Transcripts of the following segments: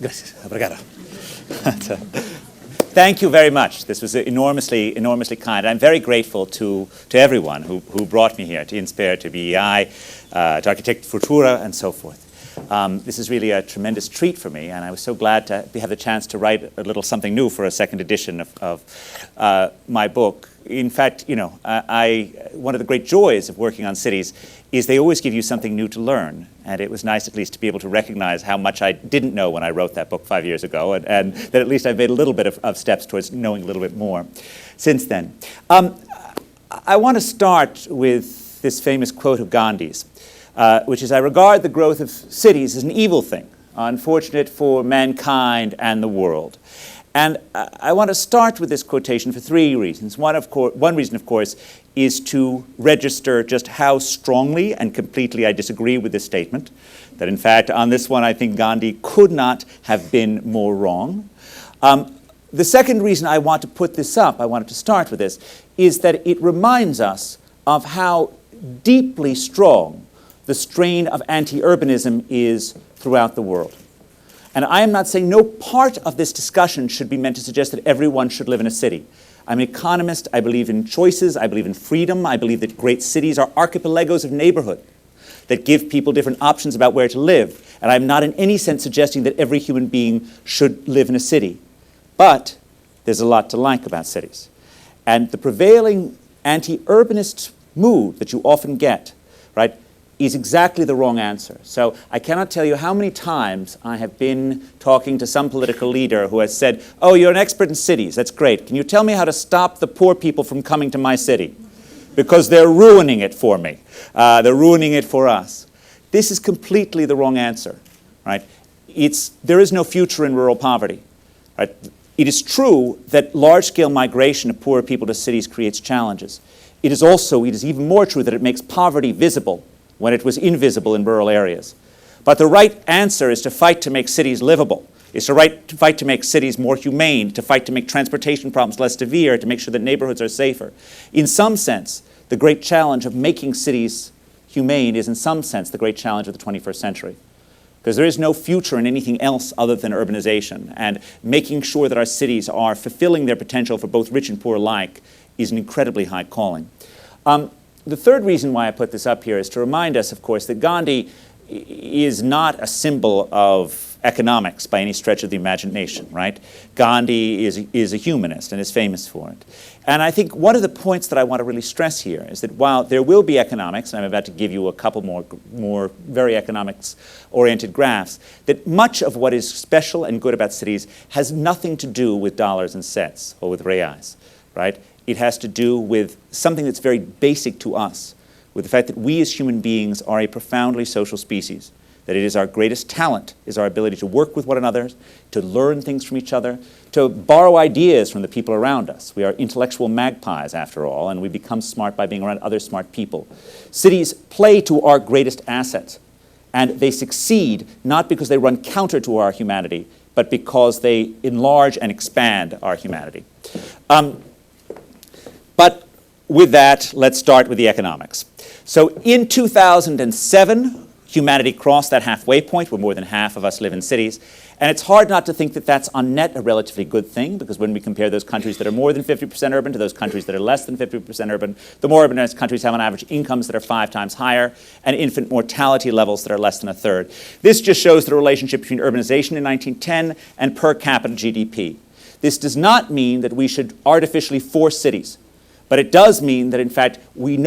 Gracias. Obrigado. Thank you very much. This was enormously kind. I'm very grateful to everyone who brought me here, to Insper, to BEI, to Architect Futura, and so forth. This is really a tremendous treat for me, and I was so glad to have the chance to write a little something new for a second edition of my book. In fact, you know, one of the great joys of working on cities is they always give you something new to learn, and it was nice at least to be able to recognize how much I didn't know when I wrote that book 5 years ago, and that at least I've made a little bit of steps towards knowing a little bit more since then. I want to start with this famous quote of Gandhi's, which is, "I regard the growth of cities as an evil thing, unfortunate for mankind and the world." And I want to start with this quotation for three reasons. One reason, of course, is to register just how strongly and completely I disagree with this statement, that in fact on this one I think Gandhi could not have been more wrong. The second reason I want to put this up, I wanted to start with this, is that it reminds us of how deeply strong the strain of anti-urbanism is throughout the world. And I am not saying no part of this discussion should be meant to suggest that everyone should live in a city. I'm an economist. I believe in choices. I believe in freedom. I believe that great cities are archipelagos of neighborhood that give people different options about where to live. And I'm not in any sense suggesting that every human being should live in a city. But there's a lot to like about cities. And the prevailing anti-urbanist mood that you often get, right, is exactly the wrong answer. So I cannot tell you how many times I have been talking to some political leader who has said, "Oh, you're an expert in cities, that's great. Can you tell me how to stop the poor people from coming to my city? Because they're ruining it for me. They're ruining it for us." This is completely the wrong answer, right? There is no future in rural poverty, right? It is true that large-scale migration of poor people to cities creates challenges. It is even more true that it makes poverty visible when it was invisible in rural areas. But the right answer is to fight to make cities livable, is to fight to make cities more humane, to fight to make transportation problems less severe, to make sure that neighborhoods are safer. In some sense, the great challenge of making cities humane is in some sense the great challenge of the 21st century. Because there is no future in anything else other than urbanization, and making sure that our cities are fulfilling their potential for both rich and poor alike is an incredibly high calling. The third reason why I put this up here is to remind us, of course, that Gandhi is not a symbol of economics by any stretch of the imagination, right? Gandhi is a humanist and is famous for it. And I think one of the points that I want to really stress here is that while there will be economics, and I'm about to give you a couple more very economics-oriented graphs, that much of what is special and good about cities has nothing to do with dollars and cents or with reais, right? It has to do with something that's very basic to us, with the fact that we as human beings are a profoundly social species, that it is our greatest talent, is our ability to work with one another, to learn things from each other, to borrow ideas from the people around us. We are intellectual magpies, after all, and we become smart by being around other smart people. Cities play to our greatest assets, and they succeed not because they run counter to our humanity, but because they enlarge and expand our humanity. But with that, let's start with the economics. So in 2007, humanity crossed that halfway point where more than half of us live in cities. And it's hard not to think that that's on net a relatively good thing, because when we compare those countries that are more than 50% urban to those countries that are less than 50% urban, the more urbanized countries have on average incomes that are 5 times higher and infant mortality levels that are less than a third. This just shows the relationship between urbanization in 1910 and per capita GDP. This does not mean that we should artificially force cities. But it does mean that, in fact, we have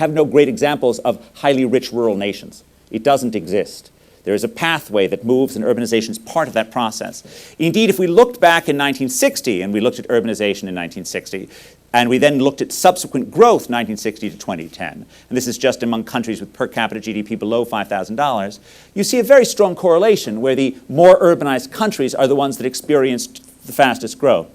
no great examples of highly rich rural nations. It doesn't exist. There is a pathway that moves, and urbanization is part of that process. Indeed, if we looked back in 1960, and we looked at urbanization in 1960, and we then looked at subsequent growth 1960 to 2010, and this is just among countries with per capita GDP below $5,000, you see a very strong correlation where the more urbanized countries are the ones that experienced the fastest growth,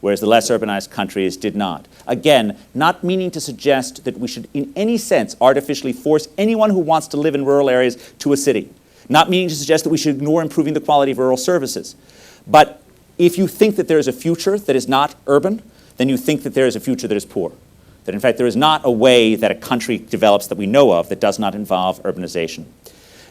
whereas the less urbanized countries did not. Again, not meaning to suggest that we should in any sense artificially force anyone who wants to live in rural areas to a city. Not meaning to suggest that we should ignore improving the quality of rural services. But if you think that there is a future that is not urban, then you think that there is a future that is poor. That in fact there is not a way that a country develops that we know of that does not involve urbanization.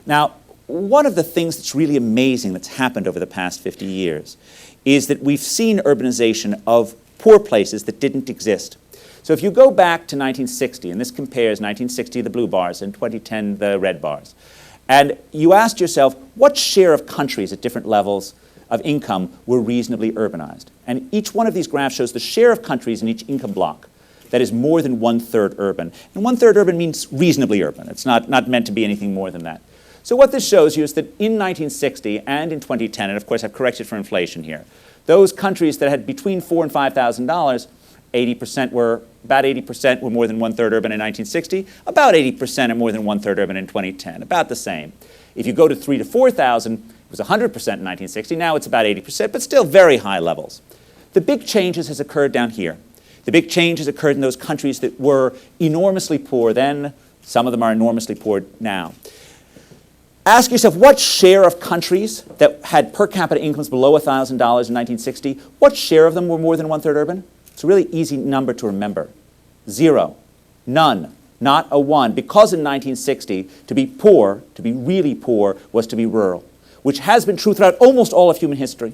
Now, one of the things that's really amazing that's happened over the past 50 years is that we've seen urbanization of poor places that didn't exist. So if you go back to 1960, and this compares 1960, the blue bars, and 2010, the red bars, and you asked yourself, what share of countries at different levels of income were reasonably urbanized? And each one of these graphs shows the share of countries in each income block that is more than 1/3 urban. And 1/3 urban means reasonably urban. It's not meant to be anything more than that. So what this shows you is that in 1960 and in 2010, and of course I've corrected for inflation here, those countries that had between $4,000 and $5,000, about 80% were more than 1/3 urban in 1960, about 80% are more than 1/3 urban in 2010, about the same. If you go to 3,000 to 4,000, it was 100% in 1960, now it's about 80%, but still very high levels. The big changes has occurred down here. The big change has occurred in those countries that were enormously poor then, some of them are enormously poor now. Ask yourself, what share of countries that had per capita incomes below $1,000 in 1960, what share of them were more than 1/3 urban? It's a really easy number to remember. 0, none, not a 1. Because in 1960, to be poor, to be really poor, was to be rural, which has been true throughout almost all of human history.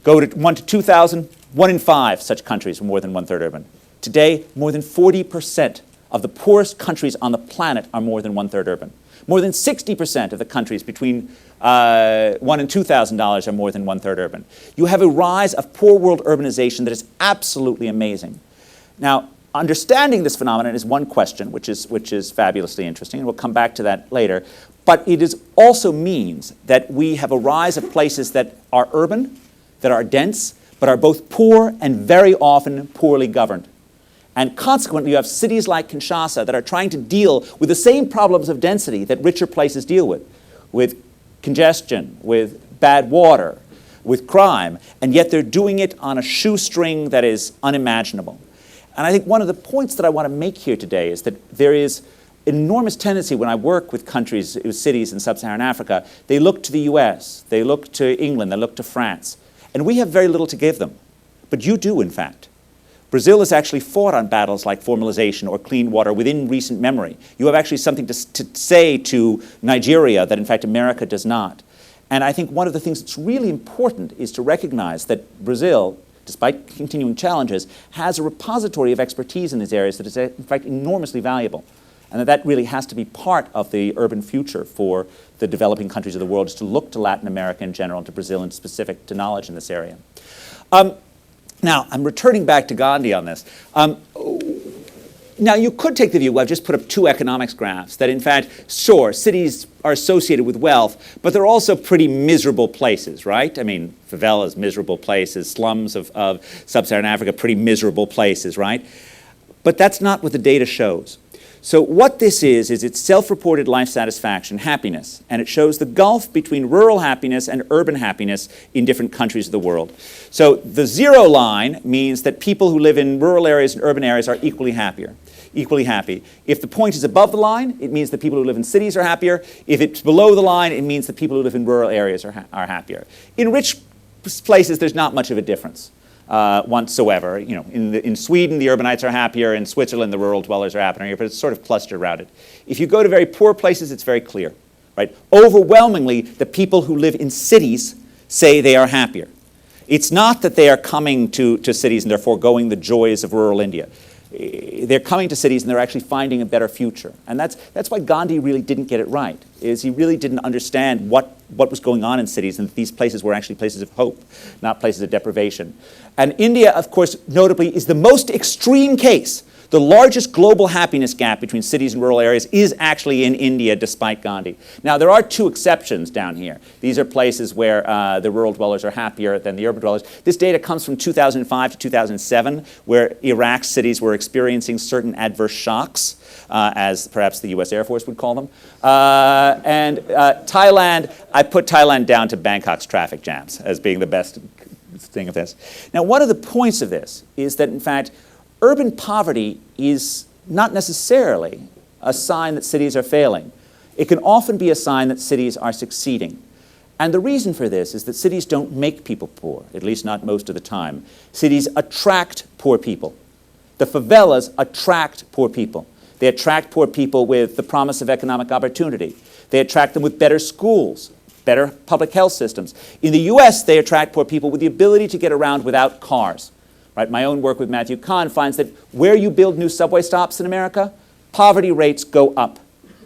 Go to 1 to 2000, 1 in 5 such countries were more than 1/3 urban. Today, more than 40% of the poorest countries on the planet are more than 1/3 urban. More than 60% of the countries between $1,000 and $2,000 are more than 1/3 urban. You have a rise of poor world urbanization that is absolutely amazing. Now, understanding this phenomenon is one question, which is fabulously interesting, and we'll come back to that later. But it also means that we have a rise of places that are urban, that are dense, but are both poor and very often poorly governed. And consequently, you have cities like Kinshasa that are trying to deal with the same problems of density that richer places deal with congestion, with bad water, with crime, and yet they're doing it on a shoestring that is unimaginable. And I think one of the points that I want to make here today is that there is an enormous tendency when I work with countries, cities in sub-Saharan Africa, they look to the US, they look to England, they look to France, and we have very little to give them. But you do, in fact. Brazil has actually fought on battles like formalization or clean water within recent memory. You have actually something to say to Nigeria that, in fact, America does not. And I think one of the things that's really important is to recognize that Brazil, despite continuing challenges, has a repository of expertise in these areas that is, in fact, enormously valuable. And that really has to be part of the urban future for the developing countries of the world, is to look to Latin America in general and to Brazil in specific to knowledge in this area. Now, I'm returning back to Gandhi on this. Now, you could take the view, I've just put up 2 economics graphs, that in fact, sure, cities are associated with wealth, but they're also pretty miserable places, right? I mean, favelas, miserable places, slums of sub-Saharan Africa, pretty miserable places, right? But that's not what the data shows. So what this is it's self-reported life satisfaction, happiness, and it shows the gulf between rural happiness and urban happiness in different countries of the world. So the 0 line means that people who live in rural areas and urban areas are equally happy. If the point is above the line, it means that people who live in cities are happier. If it's below the line, it means that people who live in rural areas are happier. In rich places, there's not much of a difference. Whatsoever. You know, in Sweden, the urbanites are happier. In Switzerland, the rural dwellers are happier. But it's sort of clustered around it. If you go to very poor places, it's very clear, right? Overwhelmingly, the people who live in cities say they are happier. It's not that they are coming to cities and they're foregoing the joys of rural India. They're coming to cities and they're actually finding a better future. And that's why Gandhi really didn't get it right, is he really didn't understand what was going on in cities, and that these places were actually places of hope, not places of deprivation. And India, of course, notably, is the most extreme case. The largest global happiness gap between cities and rural areas is actually in India, despite Gandhi. Now, there are 2 exceptions down here. These are places where the rural dwellers are happier than the urban dwellers. This data comes from 2005 to 2007, where Iraq's cities were experiencing certain adverse shocks, as perhaps the US Air Force would call them. And Thailand, I put Thailand down to Bangkok's traffic jams as being the best thing of this. Now, one of the points of this is that, in fact, urban poverty is not necessarily a sign that cities are failing. It can often be a sign that cities are succeeding. And the reason for this is that cities don't make people poor, at least not most of the time. Cities attract poor people. The favelas attract poor people. They attract poor people with the promise of economic opportunity. They attract them with better schools, better public health systems. In the US, they attract poor people with the ability to get around without cars. Right? My own work with Matthew Kahn finds that where you build new subway stops in America, poverty rates go up.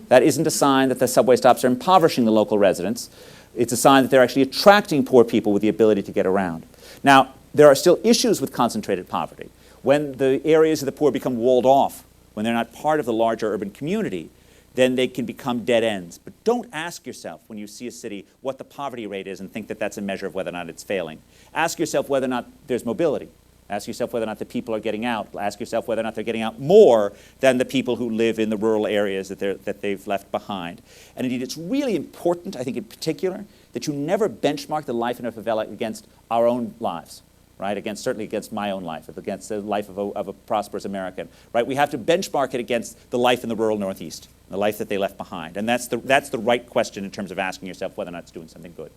That isn't a sign that the subway stops are impoverishing the local residents. It's a sign that they're actually attracting poor people with the ability to get around. Now, there are still issues with concentrated poverty. When the areas of the poor become walled off, when they're not part of the larger urban community, then they can become dead ends. But don't ask yourself when you see a city what the poverty rate is and think that that's a measure of whether or not it's failing. Ask yourself whether or not there's mobility. Ask yourself whether or not the people are getting out. Ask yourself whether or not they're getting out more than the people who live in the rural areas that they've left behind. And indeed, it's really important, I think in particular, that you never benchmark the life in a favela against our own lives, right? Certainly against my own life, against the life of a prosperous American, right? We have to benchmark it against the life in the rural Northeast, the life that they left behind. And that's the right question in terms of asking yourself whether or not it's doing something good.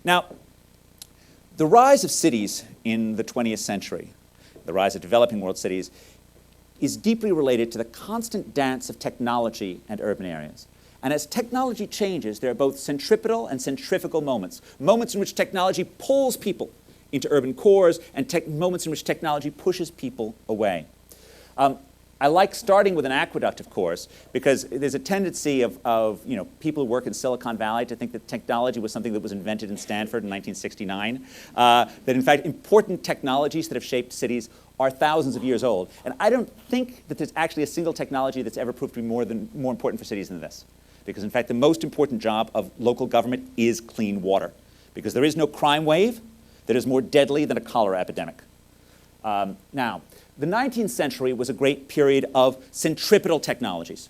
Now, the rise of cities in the 20th century, the rise of developing world cities, is deeply related to the constant dance of technology and urban areas. And as technology changes, there are both centripetal and centrifugal moments, moments in which technology pulls people into urban cores and moments in which technology pushes people away. I like starting with an aqueduct, of course, because there's a tendency of people who work in Silicon Valley to think that technology was something that was invented in Stanford in 1969. That in fact, important technologies that have shaped cities are thousands of years old. And I don't think that there's actually a single technology that's ever proved to be more important for cities than this. Because in fact, the most important job of local government is clean water. Because there is no crime wave that is more deadly than a cholera epidemic. Now, the 19th century was a great period of centripetal technologies,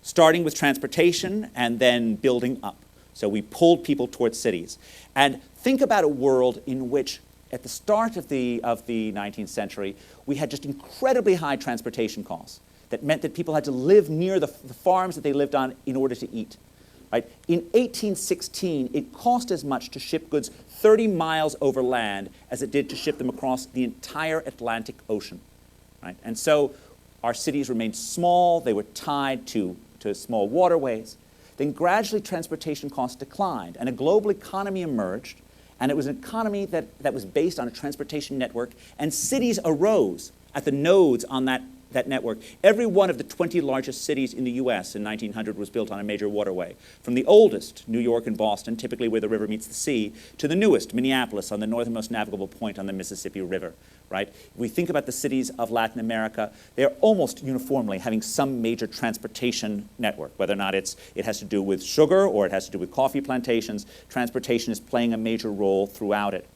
starting with transportation and then building up. So we pulled people towards cities. And think about a world in which, at the start of the 19th century, we had just incredibly high transportation costs. That meant that people had to live near the farms that they lived on in order to eat. Right? In 1816, it cost as much to ship goods 30 miles over land as it did to ship them across the entire Atlantic Ocean. Right? And so our cities remained small. They were tied to small waterways. Then gradually transportation costs declined, and a global economy emerged, and it was an economy that was based on a transportation network, and cities arose at the nodes on that network. Every one of the 20 largest cities in the US in 1900 was built on a major waterway. From the oldest, New York and Boston, typically where the river meets the sea, to the newest, Minneapolis, on the northernmost navigable point on the Mississippi River. Right? If we think about the cities of Latin America, they're almost uniformly having some major transportation network, whether or not it has to do with sugar or it has to do with coffee plantations. Transportation is playing a major role throughout it.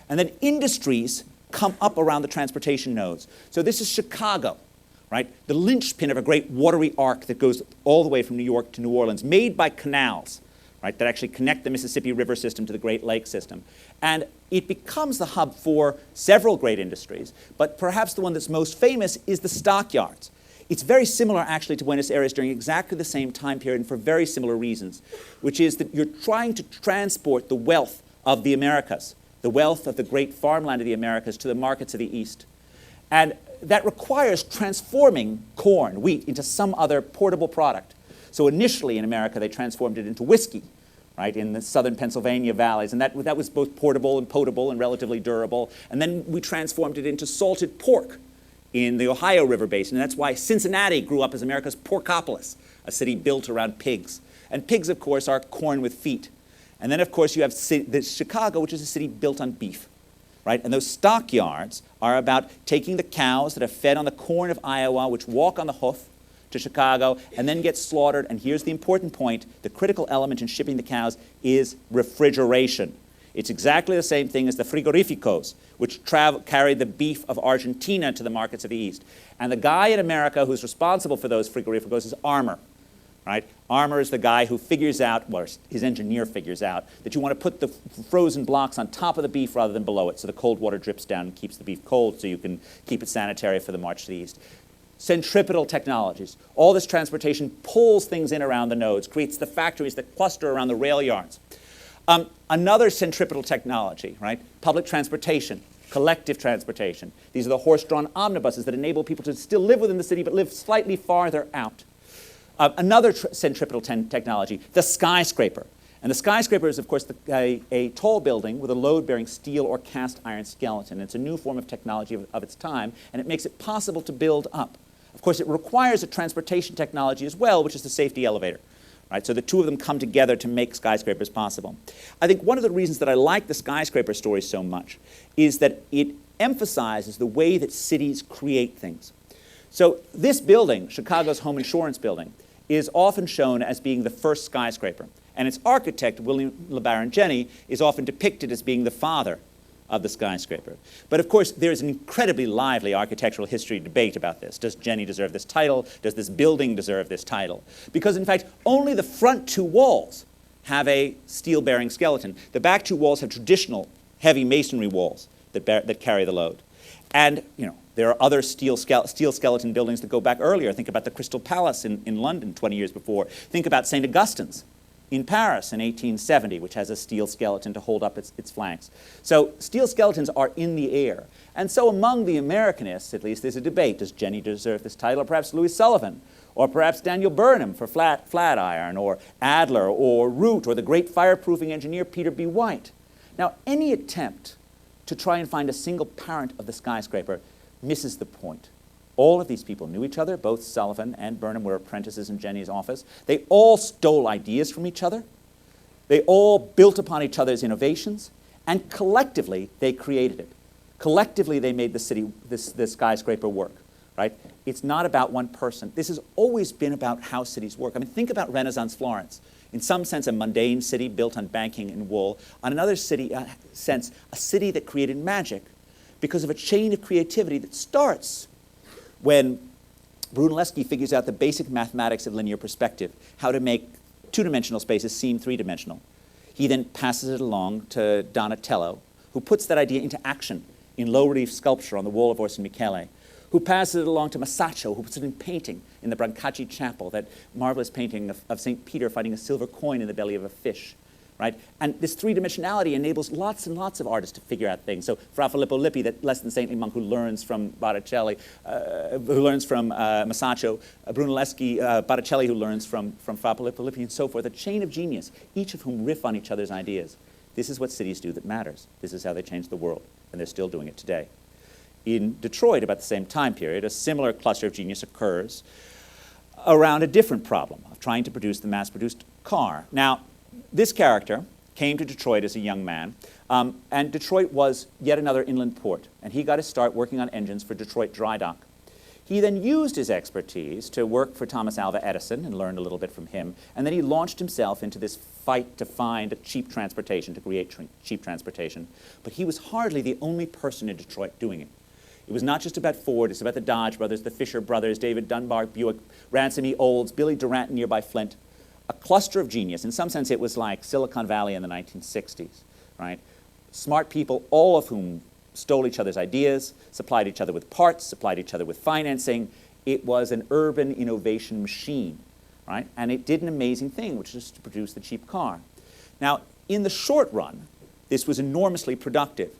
And then industries come up around the transportation nodes. So this is Chicago. Right? The linchpin of a great watery arc that goes all the way from New York to New Orleans, made by canals, right, that actually connect the Mississippi River system to the Great Lakes system. And it becomes the hub for several great industries, but perhaps the one that's most famous is the stockyards. It's very similar actually to Buenos Aires during exactly the same time period and for very similar reasons, which is that you're trying to transport the wealth of the Americas, the wealth of the great farmland of the Americas to the markets of the East. And that requires transforming corn, wheat, into some other portable product. So initially in America, they transformed it into whiskey, right, in the southern Pennsylvania valleys. And that was both portable and potable and relatively durable. And then we transformed it into salted pork in the Ohio River Basin. And that's why Cincinnati grew up as America's porkopolis, a city built around pigs. And pigs, of course, are corn with feet. And then, of course, you have Chicago, which is a city built on beef. Right? And those stockyards are about taking the cows that are fed on the corn of Iowa, which walk on the hoof to Chicago, and then get slaughtered. And here's the important point. The critical element in shipping the cows is refrigeration. It's exactly the same thing as the frigorificos, which carry the beef of Argentina to the markets of the East. And the guy in America who's responsible for those frigorificos is Armour. Right? Armour is the guy who figures out, well, his engineer figures out, that you want to put the frozen blocks on top of the beef rather than below it, so the cold water drips down and keeps the beef cold so you can keep it sanitary for the march to the East. Centripetal technologies. All this transportation pulls things in around the nodes, creates the factories that cluster around the rail yards. Another centripetal technology, right? Public transportation, collective transportation. These are the horse-drawn omnibuses that enable people to still live within the city but live slightly farther out. Another centripetal technology, the skyscraper. And the skyscraper is, of course, a tall building with a load-bearing steel or cast iron skeleton. It's a new form of technology of its time, and it makes it possible to build up. Of course, it requires a transportation technology as well, which is the safety elevator. Right? So the two of them come together to make skyscrapers possible. I think one of the reasons that I like the skyscraper story so much is that it emphasizes the way that cities create things. So this building, Chicago's Home Insurance Building, is often shown as being the first skyscraper. And its architect, William LeBaron Jenney, is often depicted as being the father of the skyscraper. But of course, there's an incredibly lively architectural history debate about this. Does Jenney deserve this title? Does this building deserve this title? Because in fact, only the front two walls have a steel-bearing skeleton. The back two walls have traditional heavy masonry walls that carry the load. And there are other steel skeleton buildings that go back earlier. Think about the Crystal Palace in London 20 years before. Think about St. Augustine's in Paris in 1870, which has a steel skeleton to hold up its flanks. So steel skeletons are in the air. And so among the Americanists, at least, there's a debate. Does Jenney deserve this title? Or perhaps Louis Sullivan? Or perhaps Daniel Burnham for Flatiron? Or Adler? Or Root? Or the great fireproofing engineer Peter B. White? Now, any attempt to try and find a single parent of the skyscraper misses the point. All of these people knew each other. Both Sullivan and Burnham were apprentices in Jenney's office. They all stole ideas from each other. They all built upon each other's innovations. And collectively, they created it. Collectively, they made the city, the skyscraper work. Right? It's not about one person. This has always been about how cities work. I mean, think about Renaissance Florence. In some sense, a mundane city built on banking and wool. On another sense, a city that created magic because of a chain of creativity that starts when Brunelleschi figures out the basic mathematics of linear perspective, how to make two-dimensional spaces seem three-dimensional. He then passes it along to Donatello, who puts that idea into action in low-relief sculpture on the wall of Orson Michele, who passes it along to Masaccio, who puts it in painting in the Brancacci Chapel, that marvelous painting of St. Peter finding a silver coin in the belly of a fish. Right? And this three-dimensionality enables lots and lots of artists to figure out things. So Fra Filippo Lippi, that less than saintly monk who learns from Botticelli, who learns from Masaccio, Brunelleschi, Botticelli who learns from Fra Filippo Lippi, and so forth, a chain of genius, each of whom riff on each other's ideas. This is what cities do that matters. This is how they change the world, and they're still doing it today. In Detroit, about the same time period, a similar cluster of genius occurs around a different problem of trying to produce the mass-produced car. Now, this character came to Detroit as a young man, and Detroit was yet another inland port, and he got his start working on engines for Detroit Dry Dock. He then used his expertise to work for Thomas Alva Edison and learned a little bit from him, and then he launched himself into this fight to find cheap transportation, to create cheap transportation. But he was hardly the only person in Detroit doing it. It was not just about Ford, it's about the Dodge brothers, the Fisher brothers, David Dunbar, Buick, Ransom E. Olds, Billy Durant in nearby Flint. A cluster of genius. In some sense, it was like Silicon Valley in the 1960s, right? Smart people, all of whom stole each other's ideas, supplied each other with parts, supplied each other with financing. It was an urban innovation machine, right? And it did an amazing thing, which is to produce the cheap car. Now, in the short run, this was enormously productive.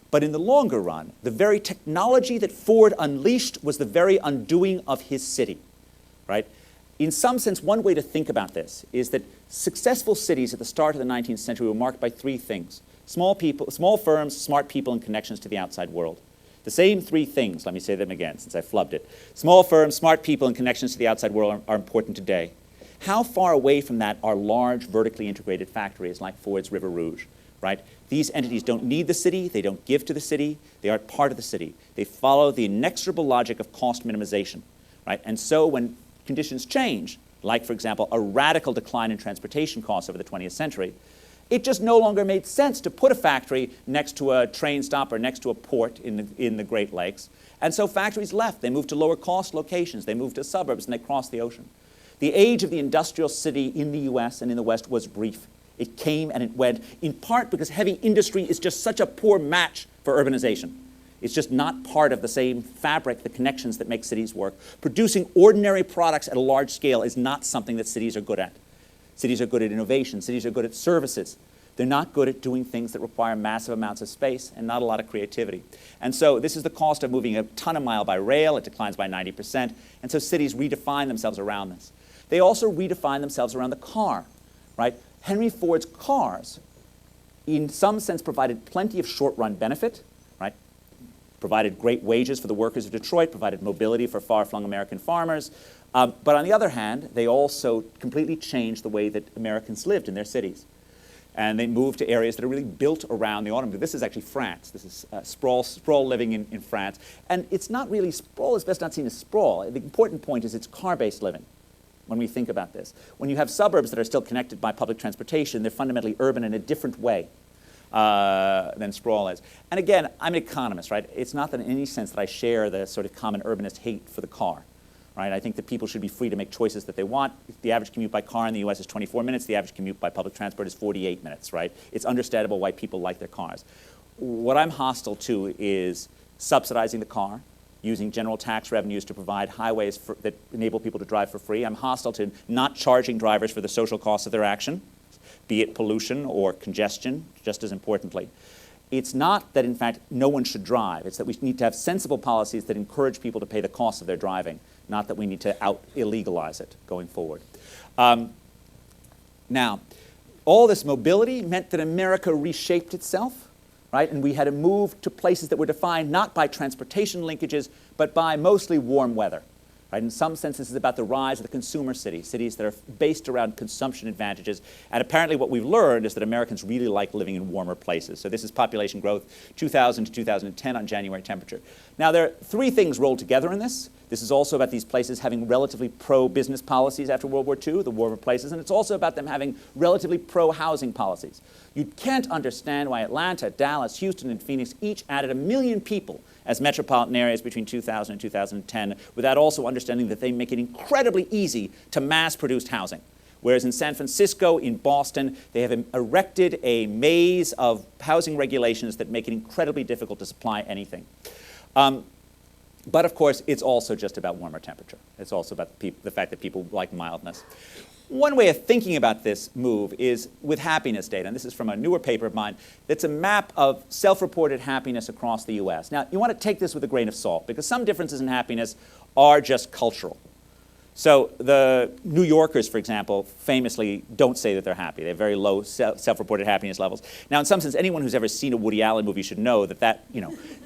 But in the longer run, the very technology that Ford unleashed was the very undoing of his city, right? In some sense, one way to think about this is that successful cities at the start of the 19th century were marked by three things: small firms, smart people, and connections to the outside world. The same three things, let me say them again since I flubbed it. Small firms, smart people, and connections to the outside world are important today. How far away from that are large vertically integrated factories like Ford's River Rouge, right? These entities don't need the city, they don't give to the city, they are part of the city. They follow the inexorable logic of cost minimization, right? And so when conditions change, like, for example, a radical decline in transportation costs over the 20th century, it just no longer made sense to put a factory next to a train stop or next to a port in the Great Lakes. And so factories left. They moved to lower cost locations. They moved to suburbs, and they crossed the ocean. The age of the industrial city in the US and in the West was brief. It came and it went, in part because heavy industry is just such a poor match for urbanization. It's just not part of the same fabric, the connections that make cities work. Producing ordinary products at a large scale is not something that cities are good at. Cities are good at innovation. Cities are good at services. They're not good at doing things that require massive amounts of space and not a lot of creativity. And so this is the cost of moving a ton of mile by rail. It declines by 90%. And so cities redefine themselves around this. they also redefined themselves around the car, right? Henry Ford's cars, in some sense, provided plenty of short-run benefit, right? Provided great wages for the workers of Detroit, provided mobility for far-flung American farmers. But on the other hand, they also completely changed the way that Americans lived in their cities. And they moved to areas that are really built around the automobile. This is actually France. This is sprawl living in France. And it's not really, sprawl is best not seen as sprawl. The important point is it's car-based living when we think about this. When you have suburbs that are still connected by public transportation, they're fundamentally urban in a different way than sprawl is. And again, I'm an economist, right? It's not that in any sense that I share the sort of common urbanist hate for the car. Right? I think that people should be free to make choices that they want. The average commute by car in the US is 24 minutes. The average commute by public transport is 48 minutes, right? It's understandable why people like their cars. What I'm hostile to is subsidizing the car, using general tax revenues to provide highways that enable people to drive for free. I'm hostile to not charging drivers for the social costs of their action, be it pollution or congestion, just as importantly. It's not that, in fact, no one should drive. It's that we need to have sensible policies that encourage people to pay the cost of their driving, not that we need to illegalize it going forward. Now, all this mobility meant that America reshaped itself, right? And we had to move to places that were defined not by transportation linkages, but by mostly warm weather. Right? In some sense, this is about the rise of the consumer city, cities that are based around consumption advantages. And apparently what we've learned is that Americans really like living in warmer places. So this is population growth 2000 to 2010 on January temperature. Now, there are three things rolled together in this. This is also about these places having relatively pro-business policies after World War II, the warmer places, and it's also about them having relatively pro-housing policies. You can't understand why Atlanta, Dallas, Houston, and Phoenix each added 1 million people as metropolitan areas between 2000 and 2010 without also understanding that they make it incredibly easy to mass-produce housing. Whereas in San Francisco, in Boston, they have erected a maze of housing regulations that make it incredibly difficult to supply anything. But of course, it's also just about warmer temperature. It's also about the fact that people like mildness. One way of thinking about this move is with happiness data, and this is from a newer paper of mine, that's a map of self-reported happiness across the US. Now, you want to take this with a grain of salt, because some differences in happiness are just cultural. So the New Yorkers, for example, famously don't say that they're happy. They have very low self-reported happiness levels. Now, in some sense, anyone who's ever seen a Woody Allen movie should know that,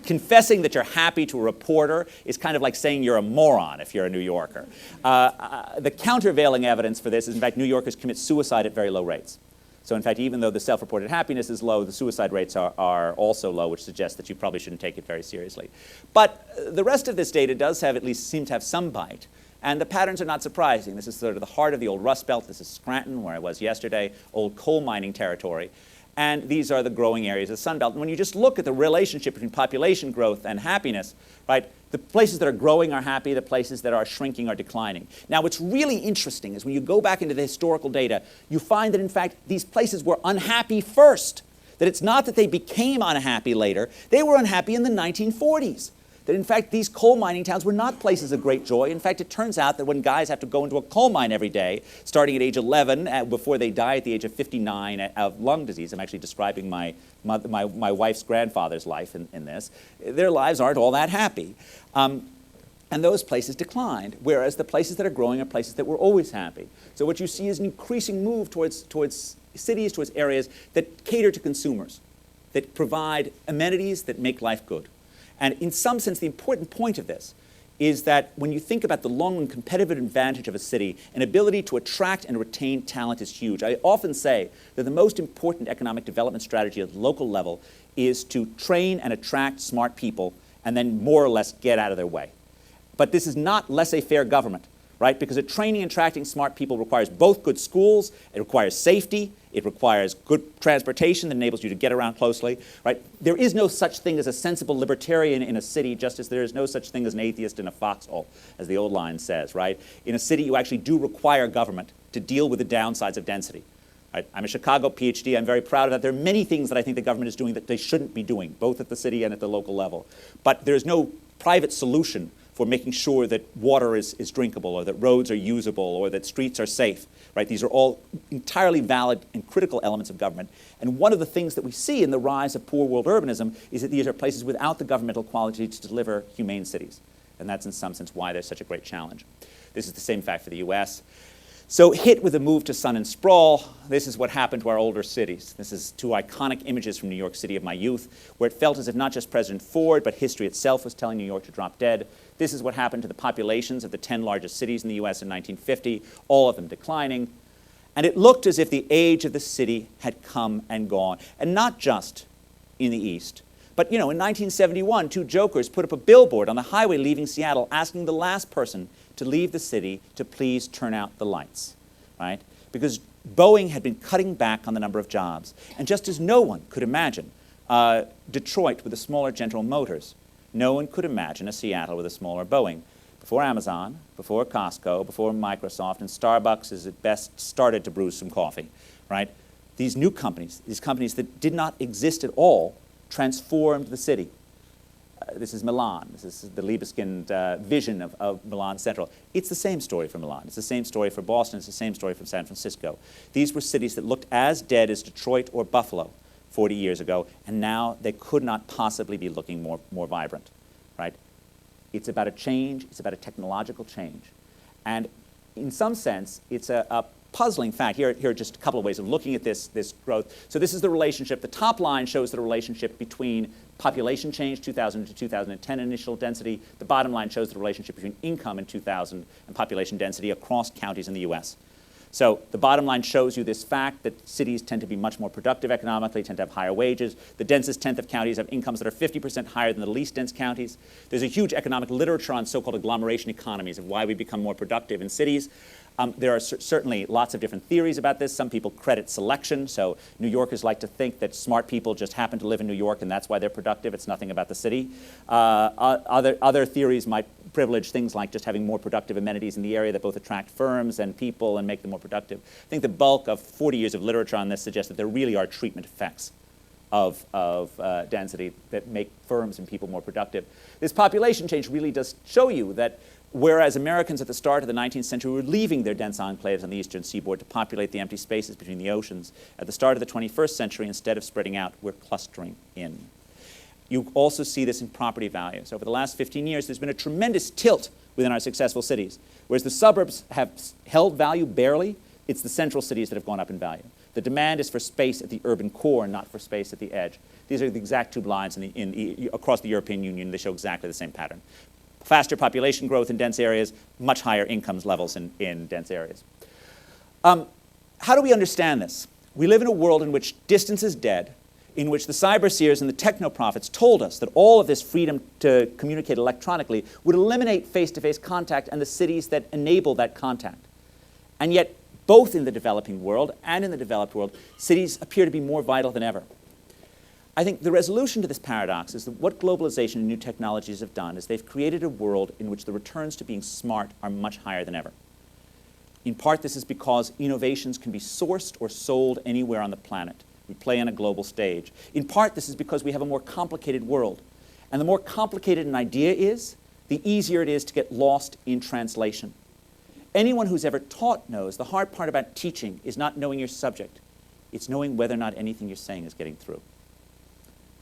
confessing that you're happy to a reporter is kind of like saying you're a moron if you're a New Yorker. The countervailing evidence for this is, in fact, New Yorkers commit suicide at very low rates. So in fact, even though the self-reported happiness is low, the suicide rates are also low, which suggests that you probably shouldn't take it very seriously. But the rest of this data does have, at least seem to have some bite. And the patterns are not surprising. This is sort of the heart of the old Rust Belt. This is Scranton, where I was yesterday, old coal mining territory. And these are the growing areas of the Sun Belt. And when you just look at the relationship between population growth and happiness, right, the places that are growing are happy, the places that are shrinking are declining. Now, what's really interesting is when you go back into the historical data, you find that, in fact, these places were unhappy first. That it's not that they became unhappy later. They were unhappy in the 1940s. That in fact these coal mining towns were not places of great joy. In fact, it turns out that when guys have to go into a coal mine every day, starting at age 11, before they die at the age of 59 of lung disease, I'm actually describing my wife's grandfather's life in this, their lives aren't all that happy. And those places declined, whereas the places that are growing are places that were always happy. So what you see is an increasing move towards cities, towards areas that cater to consumers, that provide amenities that make life good. And in some sense, the important point of this is that when you think about the long-run competitive advantage of a city, an ability to attract and retain talent is huge. I often say that the most important economic development strategy at the local level is to train and attract smart people and then more or less get out of their way. But this is not laissez-faire government, right? Because training and attracting smart people requires both good schools, it requires safety, it requires good transportation that enables you to get around closely, right? There is no such thing as a sensible libertarian in a city, just as there is no such thing as an atheist in a foxhole, as the old line says, right? In a city, you actually do require government to deal with the downsides of density. Right? I'm a Chicago PhD. I'm very proud of that. There are many things that I think the government is doing that they shouldn't be doing, both at the city and at the local level. But there's no private solution for making sure that water is drinkable, or that roads are usable, or that streets are safe. Right? These are all entirely valid and critical elements of government. And one of the things that we see in the rise of poor world urbanism is that these are places without the governmental quality to deliver humane cities. And that's in some sense why there's such a great challenge. This is the same fact for the US. So hit with a move to sun and sprawl, this is what happened to our older cities. This is two iconic images from New York City of my youth, where it felt as if not just President Ford, but history itself was telling New York to drop dead. This is what happened to the populations of the 10 largest cities in the US in 1950, all of them declining. And it looked as if the age of the city had come and gone, and not just in the East. But in 1971, two jokers put up a billboard on the highway leaving Seattle asking the last person to leave the city to please turn out the lights, right? Because Boeing had been cutting back on the number of jobs. And just as no one could imagine Detroit with a smaller General Motors, no one could imagine a Seattle with a smaller Boeing. Before Amazon, before Costco, before Microsoft, and Starbucks is at best started to brew some coffee, right? These new companies, these companies that did not exist at all, transformed the city. This is Milan. This is the Libeskind vision of Milan Central. It's the same story for Milan. It's the same story for Boston. It's the same story for San Francisco. These were cities that looked as dead as Detroit or Buffalo 40 years ago, and now they could not possibly be looking more vibrant, right? It's about a change. It's about a technological change. And in some sense, it's a puzzling fact. Here are just a couple of ways of looking at this growth. So this is the relationship. The top line shows the relationship between population change, 2000 to 2010 initial density. The bottom line shows the relationship between income in 2000 and population density across counties in the US. So the bottom line shows you this fact that cities tend to be much more productive economically, tend to have higher wages. The densest tenth of counties have incomes that are 50% higher than the least dense counties. There's a huge economic literature on so-called agglomeration economies of why we become more productive in cities. There are certainly lots of different theories about this. Some people credit selection. So New Yorkers like to think that smart people just happen to live in New York and that's why they're productive. It's nothing about the city. Other theories might privilege things like just having more productive amenities in the area that both attract firms and people and make them more productive. I think the bulk of 40 years of literature on this suggests that there really are treatment effects of density that make firms and people more productive. This population change really does show you that whereas Americans at the start of the 19th century were leaving their dense enclaves on the eastern seaboard to populate the empty spaces between the oceans, at the start of the 21st century, instead of spreading out, we're clustering in. You also see this in property values. Over the last 15 years, there's been a tremendous tilt within our successful cities. Whereas the suburbs have held value barely, it's the central cities that have gone up in value. The demand is for space at the urban core, not for space at the edge. These are the exact two lines across the European Union. They show exactly the same pattern. Faster population growth in dense areas, much higher incomes levels in dense areas. How do we understand this? We live in a world in which distance is dead, in which the cyberseers and the techno-prophets told us that all of this freedom to communicate electronically would eliminate face-to-face contact and the cities that enable that contact. And yet, both in the developing world and in the developed world, cities appear to be more vital than ever. I think the resolution to this paradox is that what globalization and new technologies have done is they've created a world in which the returns to being smart are much higher than ever. In part, this is because innovations can be sourced or sold anywhere on the planet. We play on a global stage. In part, this is because we have a more complicated world. And the more complicated an idea is, the easier it is to get lost in translation. Anyone who's ever taught knows the hard part about teaching is not knowing your subject. It's knowing whether or not anything you're saying is getting through.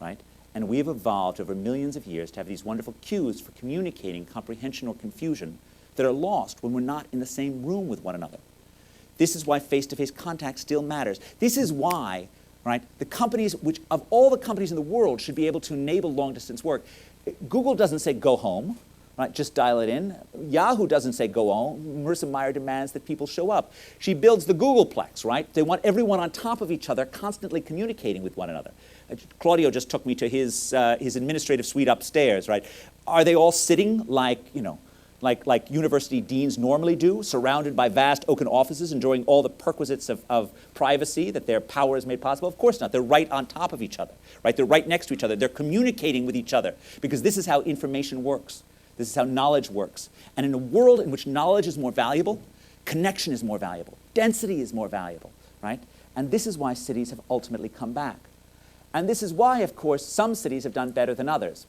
Right? And we have evolved over millions of years to have these wonderful cues for communicating comprehension or confusion that are lost when we're not in the same room with one another. This is why face-to-face contact still matters. This is why, right, the companies, which of all the companies in the world should be able to enable long-distance work. Google doesn't say go home, right, just dial it in. Yahoo doesn't say go home. Marissa Mayer demands that people show up. She builds the Googleplex, right? They want everyone on top of each other, constantly communicating with one another. Claudio just took me to his administrative suite upstairs, right? Are they all sitting like university deans normally do, surrounded by vast oaken offices, enjoying all the perquisites of privacy that their power has made possible? Of course not. They're right on top of each other, right? They're right next to each other. They're communicating with each other because this is how information works. This is how knowledge works. And in a world in which knowledge is more valuable, connection is more valuable, density is more valuable, right? And this is why cities have ultimately come back. And this is why, of course, some cities have done better than others.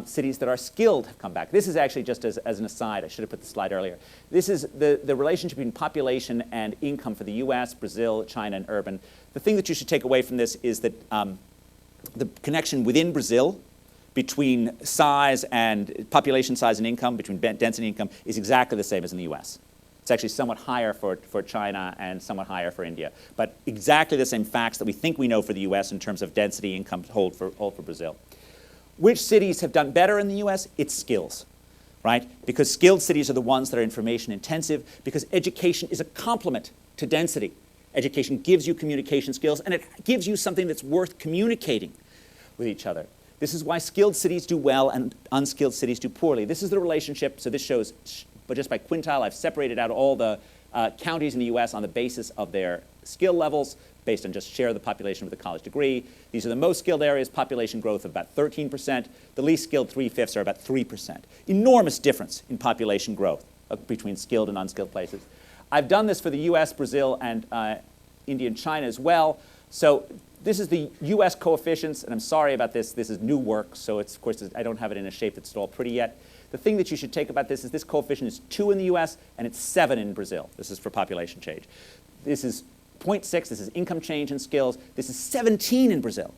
Cities that are skilled have come back. This is actually just as an aside. I should have put the slide earlier. This is the relationship between population and income for the US, Brazil, China, and urban. The thing that you should take away from this is that the connection within Brazil between size and population size and income, between density and income, is exactly the same as in the US. It's actually somewhat higher for China and somewhat higher for India. But exactly the same facts that we think we know for the US in terms of density income hold for Brazil. Which cities have done better in the US? It's skills, right? Because skilled cities are the ones that are information intensive, because education is a complement to density. Education gives you communication skills, and it gives you something that's worth communicating with each other. This is why skilled cities do well and unskilled cities do poorly. This is the relationship, so this shows, but just by quintile, I've separated out all the counties in the US on the basis of their skill levels, based on just share of the population with a college degree. These are the most skilled areas, population growth of about 13%. The least skilled 3/5 are about 3%. Enormous difference in population growth between skilled and unskilled places. I've done this for the US, Brazil, and India and China as well. So this is the US coefficients, and I'm sorry about this. This is new work, so it's, of course, I don't have it in a shape that's at all pretty yet. The thing that you should take about this is this coefficient is 2 in the US, and it's 7 in Brazil. This is for population change. This is 0.6, this is income change in skills. This is 17 in Brazil.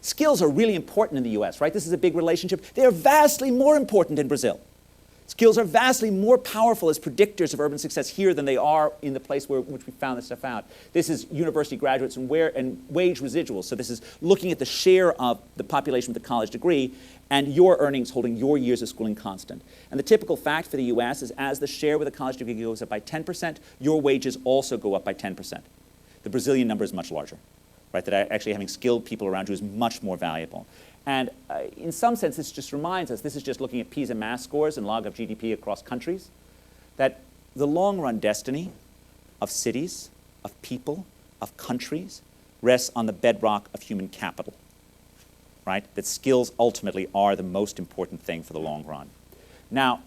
Skills are really important in the US, right? This is a big relationship. They are vastly more important in Brazil. Skills are vastly more powerful as predictors of urban success here than they are in the place which we found this stuff out. This is university graduates and wage residuals. So this is looking at the share of the population with a college degree and your earnings holding your years of schooling constant. And the typical fact for the US is as the share with a college degree goes up by 10%, your wages also go up by 10%. The Brazilian number is much larger, right? That actually having skilled people around you is much more valuable. And in some sense, this just reminds us, this is just looking at PISA mass scores and log of GDP across countries, that the long-run destiny of cities, of people, of countries rests on the bedrock of human capital, right? That skills ultimately are the most important thing for the long run. Now,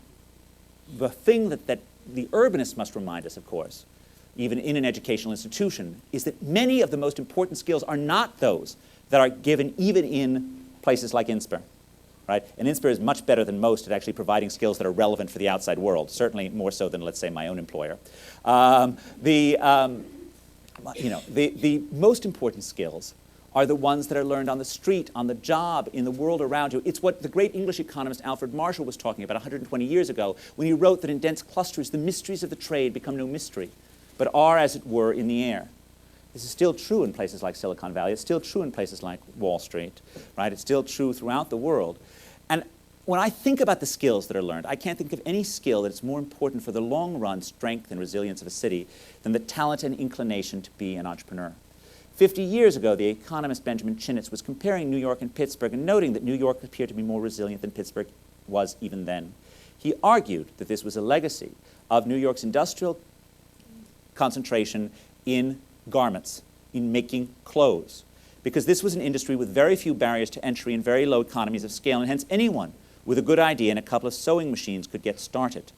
the thing that the urbanists must remind us, of course, even in an educational institution, is that many of the most important skills are not those that are given even in places like Insper, right? And Insper is much better than most at actually providing skills that are relevant for the outside world, certainly more so than, let's say, my own employer. The most important skills are the ones that are learned on the street, on the job, in the world around you. It's what the great English economist Alfred Marshall was talking about 120 years ago when he wrote that in dense clusters, the mysteries of the trade become no mystery, but are, as it were, in the air. This is still true in places like Silicon Valley. It's still true in places like Wall Street, right? It's still true throughout the world. And when I think about the skills that are learned, I can't think of any skill that is more important for the long-run strength and resilience of a city than the talent and inclination to be an entrepreneur. 50 years ago, the economist Benjamin Chinitz was comparing New York and Pittsburgh and noting that New York appeared to be more resilient than Pittsburgh was even then. He argued that this was a legacy of New York's industrial concentration in garments, in making clothes, because this was an industry with very few barriers to entry and very low economies of scale, and hence anyone with a good idea and a couple of sewing machines could get started,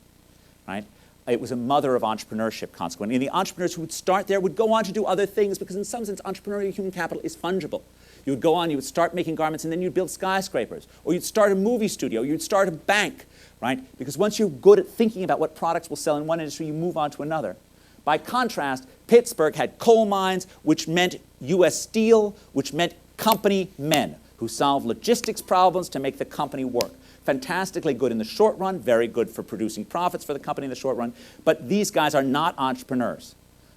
right? It was a mother of entrepreneurship, consequently. And the entrepreneurs who would start there would go on to do other things, because in some sense, entrepreneurial human capital is fungible. You would go on, you would start making garments, and then you'd build skyscrapers, or you'd start a movie studio, you'd start a bank, right? Because once you're good at thinking about what products will sell in one industry, you move on to another. By contrast, Pittsburgh had coal mines, which meant U.S. Steel, which meant company men who solved logistics problems to make the company work. Fantastically good in the short run, very good for producing profits for the company in the short run, but these guys are not entrepreneurs,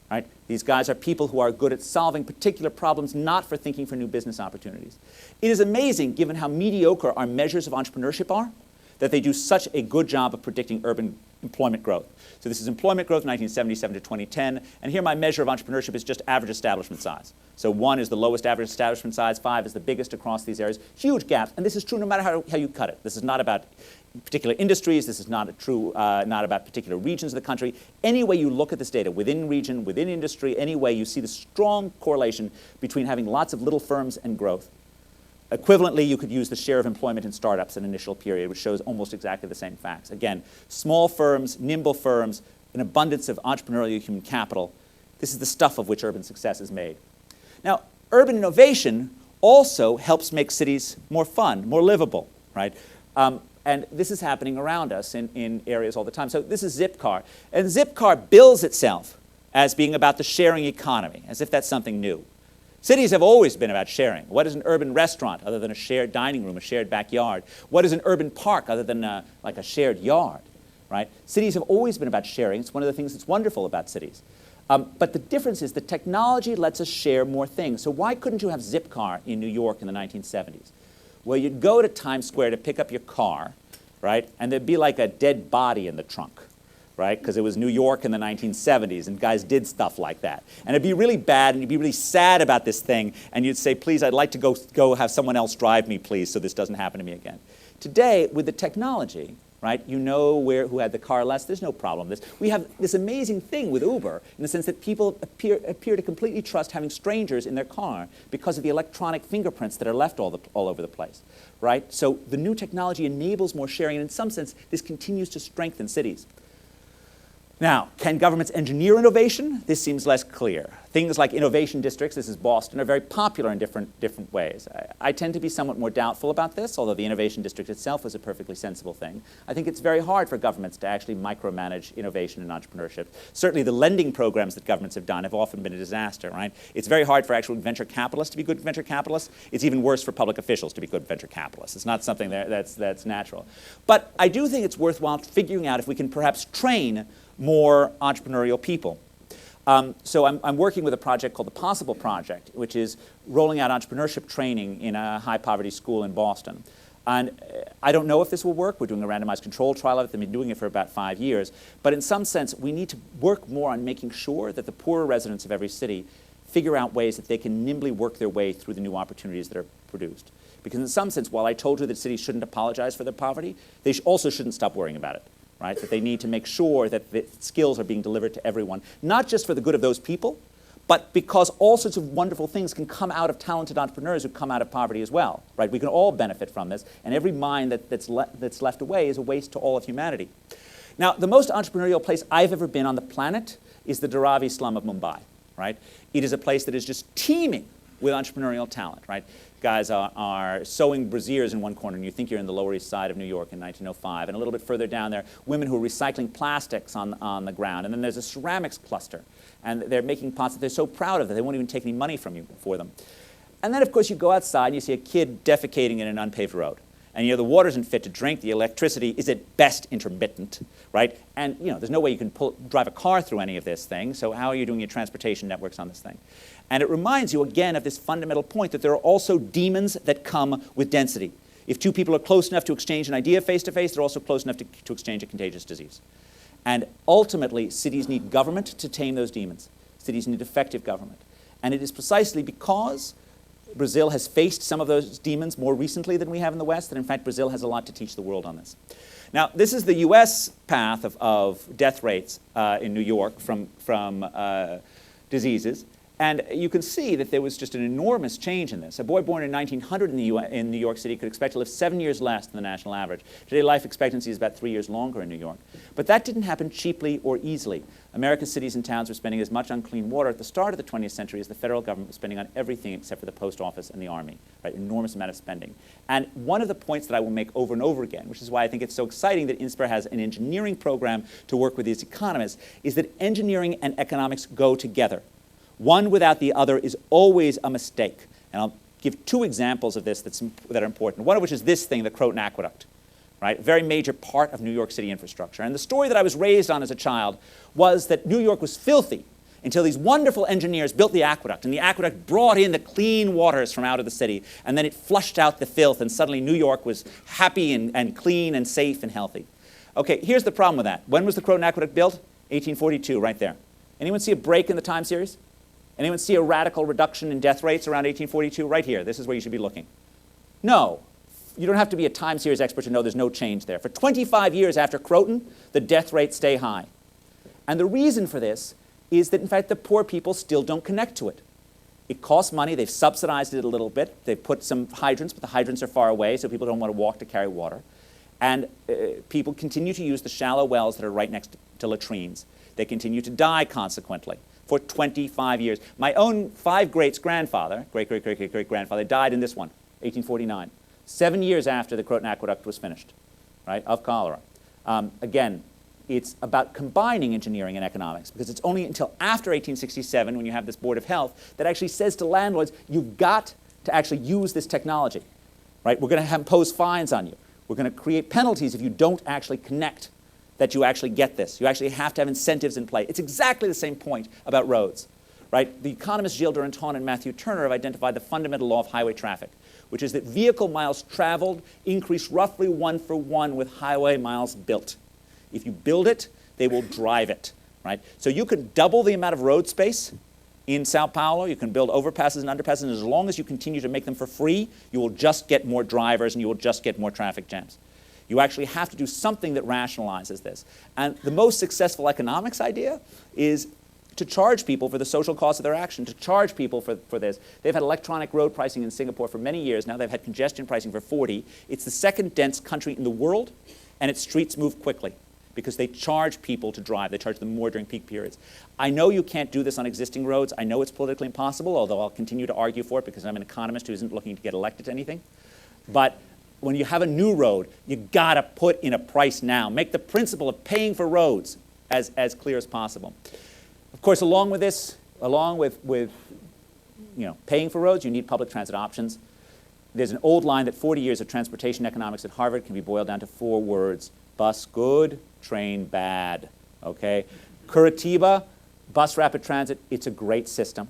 right? These guys are people who are good at solving particular problems, not for thinking for new business opportunities. It is amazing, given how mediocre our measures of entrepreneurship are, that they do such a good job of predicting urban employment growth. So this is employment growth 1977 to 2010, and here my measure of entrepreneurship is just average establishment size. So 1 is the lowest average establishment size, 5 is the biggest across these areas. Huge gaps, and this is true no matter how you cut it. This is not about particular industries, this is not about particular regions of the country. Any way you look at this data, within region, within industry, any way you see the strong correlation between having lots of little firms and growth. Equivalently, you could use the share of employment in startups in initial period, which shows almost exactly the same facts. Again, small firms, nimble firms, an abundance of entrepreneurial human capital. This is the stuff of which urban success is made. Now, urban innovation also helps make cities more fun, more livable, right? And this is happening around us in areas all the time. So this is Zipcar. And Zipcar bills itself as being about the sharing economy, as if that's something new. Cities have always been about sharing. What is an urban restaurant other than a shared dining room, a shared backyard? What is an urban park other than like a shared yard? right? Cities have always been about sharing. It's one of the things that's wonderful about cities. But the difference is that technology lets us share more things. So why couldn't you have Zipcar in New York in the 1970s? Well, you'd go to Times Square to pick up your car, right? And there'd be like a dead body in the trunk, right? Because it was New York in the 1970s, and guys did stuff like that. And it'd be really bad, and you'd be really sad about this thing, and you'd say, please, I'd like to go have someone else drive me, please, so this doesn't happen to me again. Today, with the technology, right, you know who had the car last, there's no problem with this. We have this amazing thing with Uber in the sense that people appear to completely trust having strangers in their car because of the electronic fingerprints that are left all over the place, right? So the new technology enables more sharing, and in some sense, this continues to strengthen cities. Now, can governments engineer innovation? This seems less clear. Things like innovation districts, this is Boston, are very popular in different ways. I tend to be somewhat more doubtful about this, although the innovation district itself is a perfectly sensible thing. I think it's very hard for governments to actually micromanage innovation and entrepreneurship. Certainly the lending programs that governments have done have often been a disaster, right? It's very hard for actual venture capitalists to be good venture capitalists. It's even worse for public officials to be good venture capitalists. It's not something that's natural. But I do think it's worthwhile figuring out if we can perhaps train more entrepreneurial people. So I'm working with a project called the Possible Project, which is rolling out entrepreneurship training in a high-poverty school in Boston. And I don't know if this will work. We're doing a randomized control trial of it. They've been doing it for about 5 years. But in some sense, we need to work more on making sure that the poorer residents of every city figure out ways that they can nimbly work their way through the new opportunities that are produced. Because in some sense, while I told you that cities shouldn't apologize for their poverty, they also shouldn't stop worrying about it. Right? That they need to make sure that the skills are being delivered to everyone, not just for the good of those people, but because all sorts of wonderful things can come out of talented entrepreneurs who come out of poverty as well. Right? We can all benefit from this, and every mind that's left away is a waste to all of humanity. Now, the most entrepreneurial place I've ever been on the planet is the Dharavi slum of Mumbai. Right? It is a place that is just teeming with entrepreneurial talent. Right? Guys are sewing brassieres in one corner, and you think you're in the Lower East Side of New York in 1905. And a little bit further down there, women who are recycling plastics on the ground. And then there's a ceramics cluster. And they're making pots that they're so proud of that they won't even take any money from you for them. And then, of course, you go outside and you see a kid defecating in an unpaved road. And the water isn't fit to drink. The electricity is at best intermittent, right? And there's no way you can drive a car through any of this thing. So how are you doing your transportation networks on this thing? And it reminds you again of this fundamental point that there are also demons that come with density. If two people are close enough to exchange an idea face to face, they're also close enough to exchange a contagious disease. And ultimately, cities need government to tame those demons. Cities need effective government. And it is precisely because Brazil has faced some of those demons more recently than we have in the West, and in fact, Brazil has a lot to teach the world on this. Now, this is the US path of death rates in New York from diseases. And you can see that there was just an enormous change in this. A boy born in 1900 in New York City could expect to live 7 years less than the national average. Today, life expectancy is about 3 years longer in New York. But that didn't happen cheaply or easily. America's cities and towns were spending as much on clean water at the start of the 20th century as the federal government was spending on everything except for the post office and the army. Right? Enormous amount of spending. And one of the points that I will make over and over again, which is why I think it's so exciting that Insper has an engineering program to work with these economists, is that engineering and economics go together. One without the other is always a mistake. And I'll give 2 examples of this that are important. One of which is this thing, the Croton Aqueduct. Right? A very major part of New York City infrastructure. And the story that I was raised on as a child was that New York was filthy until these wonderful engineers built the aqueduct. And the aqueduct brought in the clean waters from out of the city. And then it flushed out the filth. And suddenly New York was happy and clean and safe and healthy. Okay, here's the problem with that. When was the Croton Aqueduct built? 1842, right there. Anyone see a break in the time series? Anyone see a radical reduction in death rates around 1842? Right here. This is where you should be looking. No. You don't have to be a time series expert to know there's no change there. For 25 years after Croton, the death rates stay high. And the reason for this is that, in fact, the poor people still don't connect to it. It costs money. They've subsidized it a little bit. They've put some hydrants, but the hydrants are far away, so people don't want to walk to carry water. And people continue to use the shallow wells that are right next to latrines. They continue to die, consequently, for 25 years. My own 5 great-grandfather died in this one, 1849, 7 years after the Croton Aqueduct was finished, right, of cholera. Again, it's about combining engineering and economics, because it's only until after 1867, when you have this Board of Health, that actually says to landlords, you've got to actually use this technology, right? We're going to impose fines on you. We're going to create penalties if you don't actually connect that you actually get this. You actually have to have incentives in play. It's exactly the same point about roads, right? The economists Gilles Duranton and Matthew Turner have identified the fundamental law of highway traffic, which is that vehicle miles traveled increase roughly 1-for-1 with highway miles built. If you build it, they will drive it, right? So you can double the amount of road space in Sao Paulo. You can build overpasses and underpasses, and as long as you continue to make them for free, you will just get more drivers and you will just get more traffic jams. You actually have to do something that rationalizes this. And the most successful economics idea is to charge people for the social cost of their action, to charge people for this. They've had electronic road pricing in Singapore for many years now. They've had congestion pricing for 40. It's the second dense country in the world, and its streets move quickly because they charge people to drive. They charge them more during peak periods. I know you can't do this on existing roads. I know it's politically impossible, although I'll continue to argue for it because I'm an economist who isn't looking to get elected to anything. But when you have a new road, you gotta put in a price now. Make the principle of paying for roads as clear as possible. Of course, along with this, along with paying for roads, you need public transit options. There's an old line that 40 years of transportation economics at Harvard can be boiled down to 4 words: bus good, train bad, okay? Curitiba, bus rapid transit, it's a great system.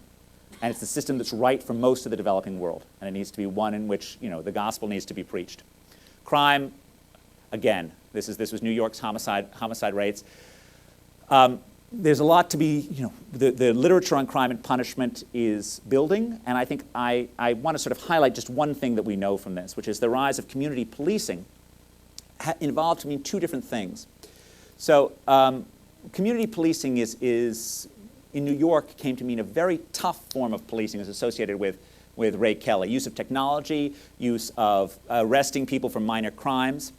And it's the system that's right for most of the developing world. And it needs to be one in which, the gospel needs to be preached. Crime, again, this was New York's homicide rates. There's a lot to be, the literature on crime and punishment is building, and I think I want to sort of highlight just one thing that we know from this, which is the rise of community policing involved to mean 2 different things. So community policing is in New York came to mean a very tough form of policing as associated with Ray Kelly. Use of technology, use of arresting people for minor crimes,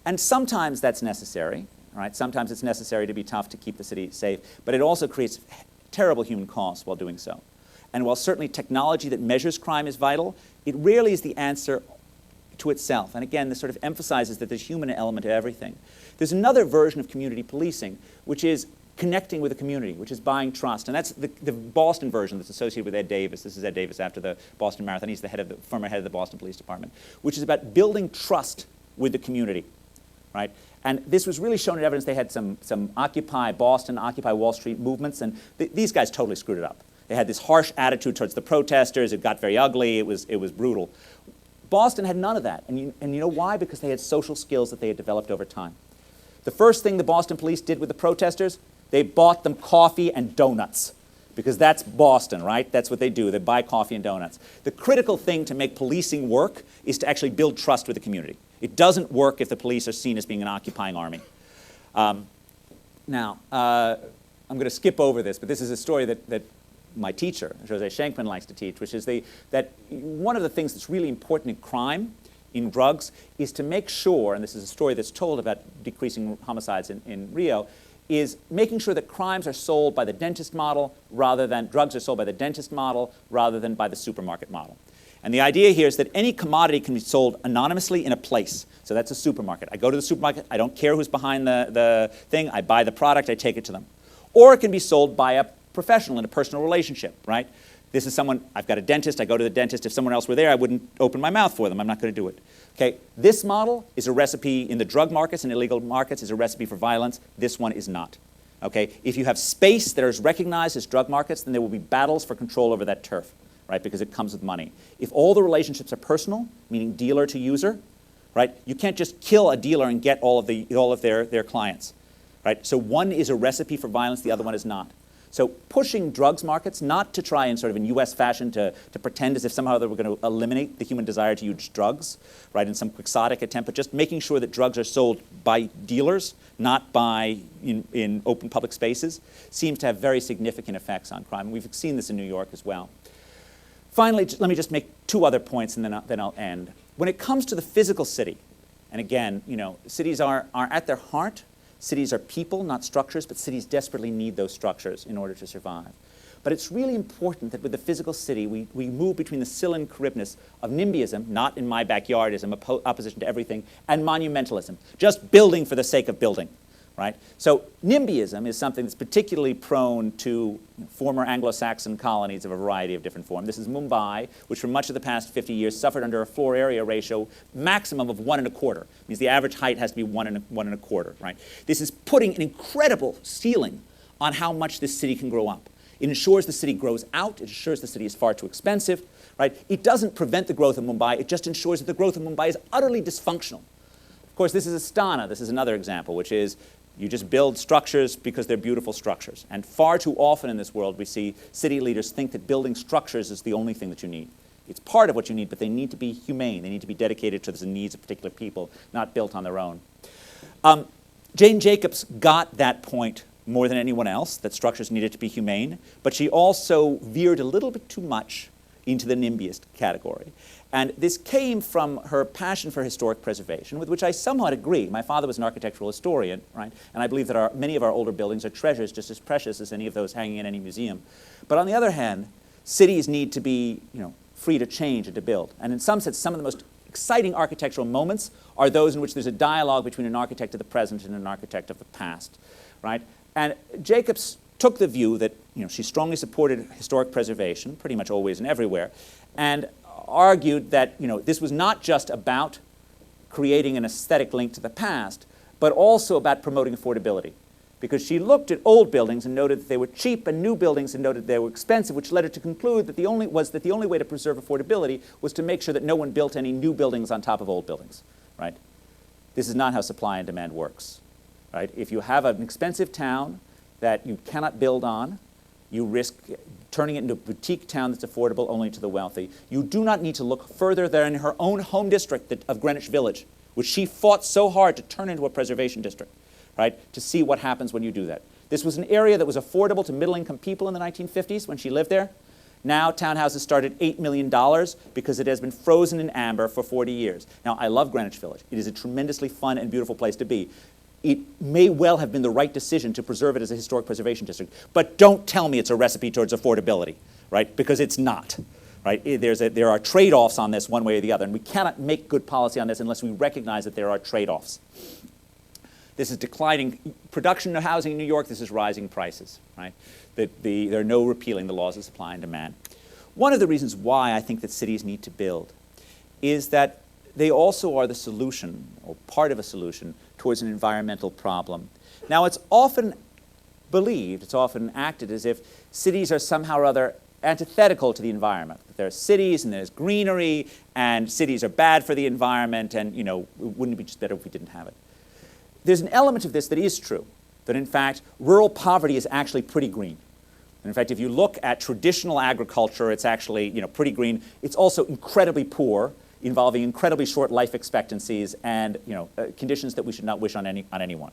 and sometimes that's necessary. Right? Sometimes it's necessary to be tough to keep the city safe, but it also creates terrible human costs while doing so. And while certainly technology that measures crime is vital, it rarely is the answer to itself. And again, this sort of emphasizes that there's a human element to everything. There's another version of community policing, which is connecting with the community, which is buying trust. And that's the Boston version that's associated with Ed Davis. This is Ed Davis after the Boston Marathon. He's the former head of the Boston Police Department, which is about building trust with the community. Right? And this was really shown in evidence. They had some Occupy Boston, Occupy Wall Street movements, and these guys totally screwed it up. They had this harsh attitude towards the protesters. It got very ugly. It was brutal. Boston had none of that. And you know why? Because they had social skills that they had developed over time. The first thing the Boston police did with the protesters, they bought them coffee and donuts. Because that's Boston, right? That's what they do. They buy coffee and donuts. The critical thing to make policing work is to actually build trust with the community. It doesn't work if the police are seen as being an occupying army. Now, I'm going to skip over this, but this is a story that my teacher, Jose Schenkman, likes to teach, which is that one of the things that's really important in crime, in drugs, is to make sure, and this is a story that's told about decreasing homicides in Rio, is making sure that crimes are sold by the dentist model drugs are sold by the dentist model rather than by the supermarket model. And the idea here is that any commodity can be sold anonymously in a place. So that's a supermarket. I go to the supermarket, I don't care who's behind the thing, I buy the product, I take it to them. Or it can be sold by a professional in a personal relationship, right? This is someone, I've got a dentist, I go to the dentist. If someone else were there, I wouldn't open my mouth for them. I'm not going to do it. Okay, this model is a recipe in the drug markets and illegal markets, is a recipe for violence. This one is not. Okay, if you have space that is recognized as drug markets, then there will be battles for control over that turf, right? Because it comes with money. If all the relationships are personal, meaning dealer to user, right? You can't just kill a dealer and get all of their clients, right? So one is a recipe for violence, the other one is not. So pushing drugs markets, not to try and sort of in US fashion to pretend as if somehow they were going to eliminate the human desire to use drugs, right, in some quixotic attempt, but just making sure that drugs are sold by dealers, not by in open public spaces, seems to have very significant effects on crime. We've seen this in New York as well. Finally, let me just make 2 other points and then I'll end. When it comes to the physical city, and again, cities are at their heart. Cities are people, not structures, but cities desperately need those structures in order to survive. But it's really important that with the physical city, we move between the Scylla Charybdis of NIMBYism, not in my backyardism, opposition to everything, and monumentalism, just building for the sake of building, right? So NIMBYism is something that's particularly prone to former Anglo-Saxon colonies of a variety of different forms. This is Mumbai, which for much of the past 50 years suffered under a floor area ratio maximum of 1 1/4. It means the average height has to be 1 1/4, right? This is putting an incredible ceiling on how much this city can grow up. It ensures the city grows out. It ensures the city is far too expensive, right? It doesn't prevent the growth of Mumbai. It just ensures that the growth of Mumbai is utterly dysfunctional. Of course, this is Astana. This is another example, which is you just build structures because they're beautiful structures. And far too often in this world, we see city leaders think that building structures is the only thing that you need. It's part of what you need, but they need to be humane. They need to be dedicated to the needs of particular people, not built on their own. Jane Jacobs got that point more than anyone else, that structures needed to be humane, but she also veered a little bit too much into the NIMBYist category. And this came from her passion for historic preservation, with which I somewhat agree. My father was an architectural historian, right? And I believe that many of our older buildings are treasures just as precious as any of those hanging in any museum. But on the other hand, cities need to be, free to change and to build. And in some sense, some of the most exciting architectural moments are those in which there's a dialogue between an architect of the present and an architect of the past, right? And Jacobs took the view that, she strongly supported historic preservation, pretty much always and everywhere, and argued that, this was not just about creating an aesthetic link to the past, but also about promoting affordability. Because she looked at old buildings and noted that they were cheap, and new buildings and noted they were expensive, which led her to conclude that the only way to preserve affordability was to make sure that no one built any new buildings on top of old buildings, right? This is not how supply and demand works, right? If you have an expensive town that you cannot build on, you risk turning it into a boutique town that's affordable only to the wealthy. You do not need to look further than her own home district of Greenwich Village, which she fought so hard to turn into a preservation district, right, to see what happens when you do that. This was an area that was affordable to middle-income people in the 1950s when she lived there. Now townhouses start at $8 million because it has been frozen in amber for 40 years. Now, I love Greenwich Village. It is a tremendously fun and beautiful place to be. It may well have been the right decision to preserve it as a historic preservation district, but don't tell me it's a recipe towards affordability, right? Because it's not, right? There are trade-offs on this one way or the other, and we cannot make good policy on this unless we recognize that there are trade-offs. This is declining production of housing in New York. This is rising prices, right? There are no repealing the laws of supply and demand. One of the reasons why I think that cities need to build is that they also are the solution, or part of a solution, towards an environmental problem. Now, it's often believed, it's often acted as if cities are somehow or other antithetical to the environment. There are cities and there's greenery, and cities are bad for the environment, and, wouldn't it be just better if we didn't have it? There's an element of this that is true, that in fact, rural poverty is actually pretty green. And in fact, if you look at traditional agriculture, it's actually, pretty green. It's also incredibly poor, involving incredibly short life expectancies and conditions that we should not wish on anyone.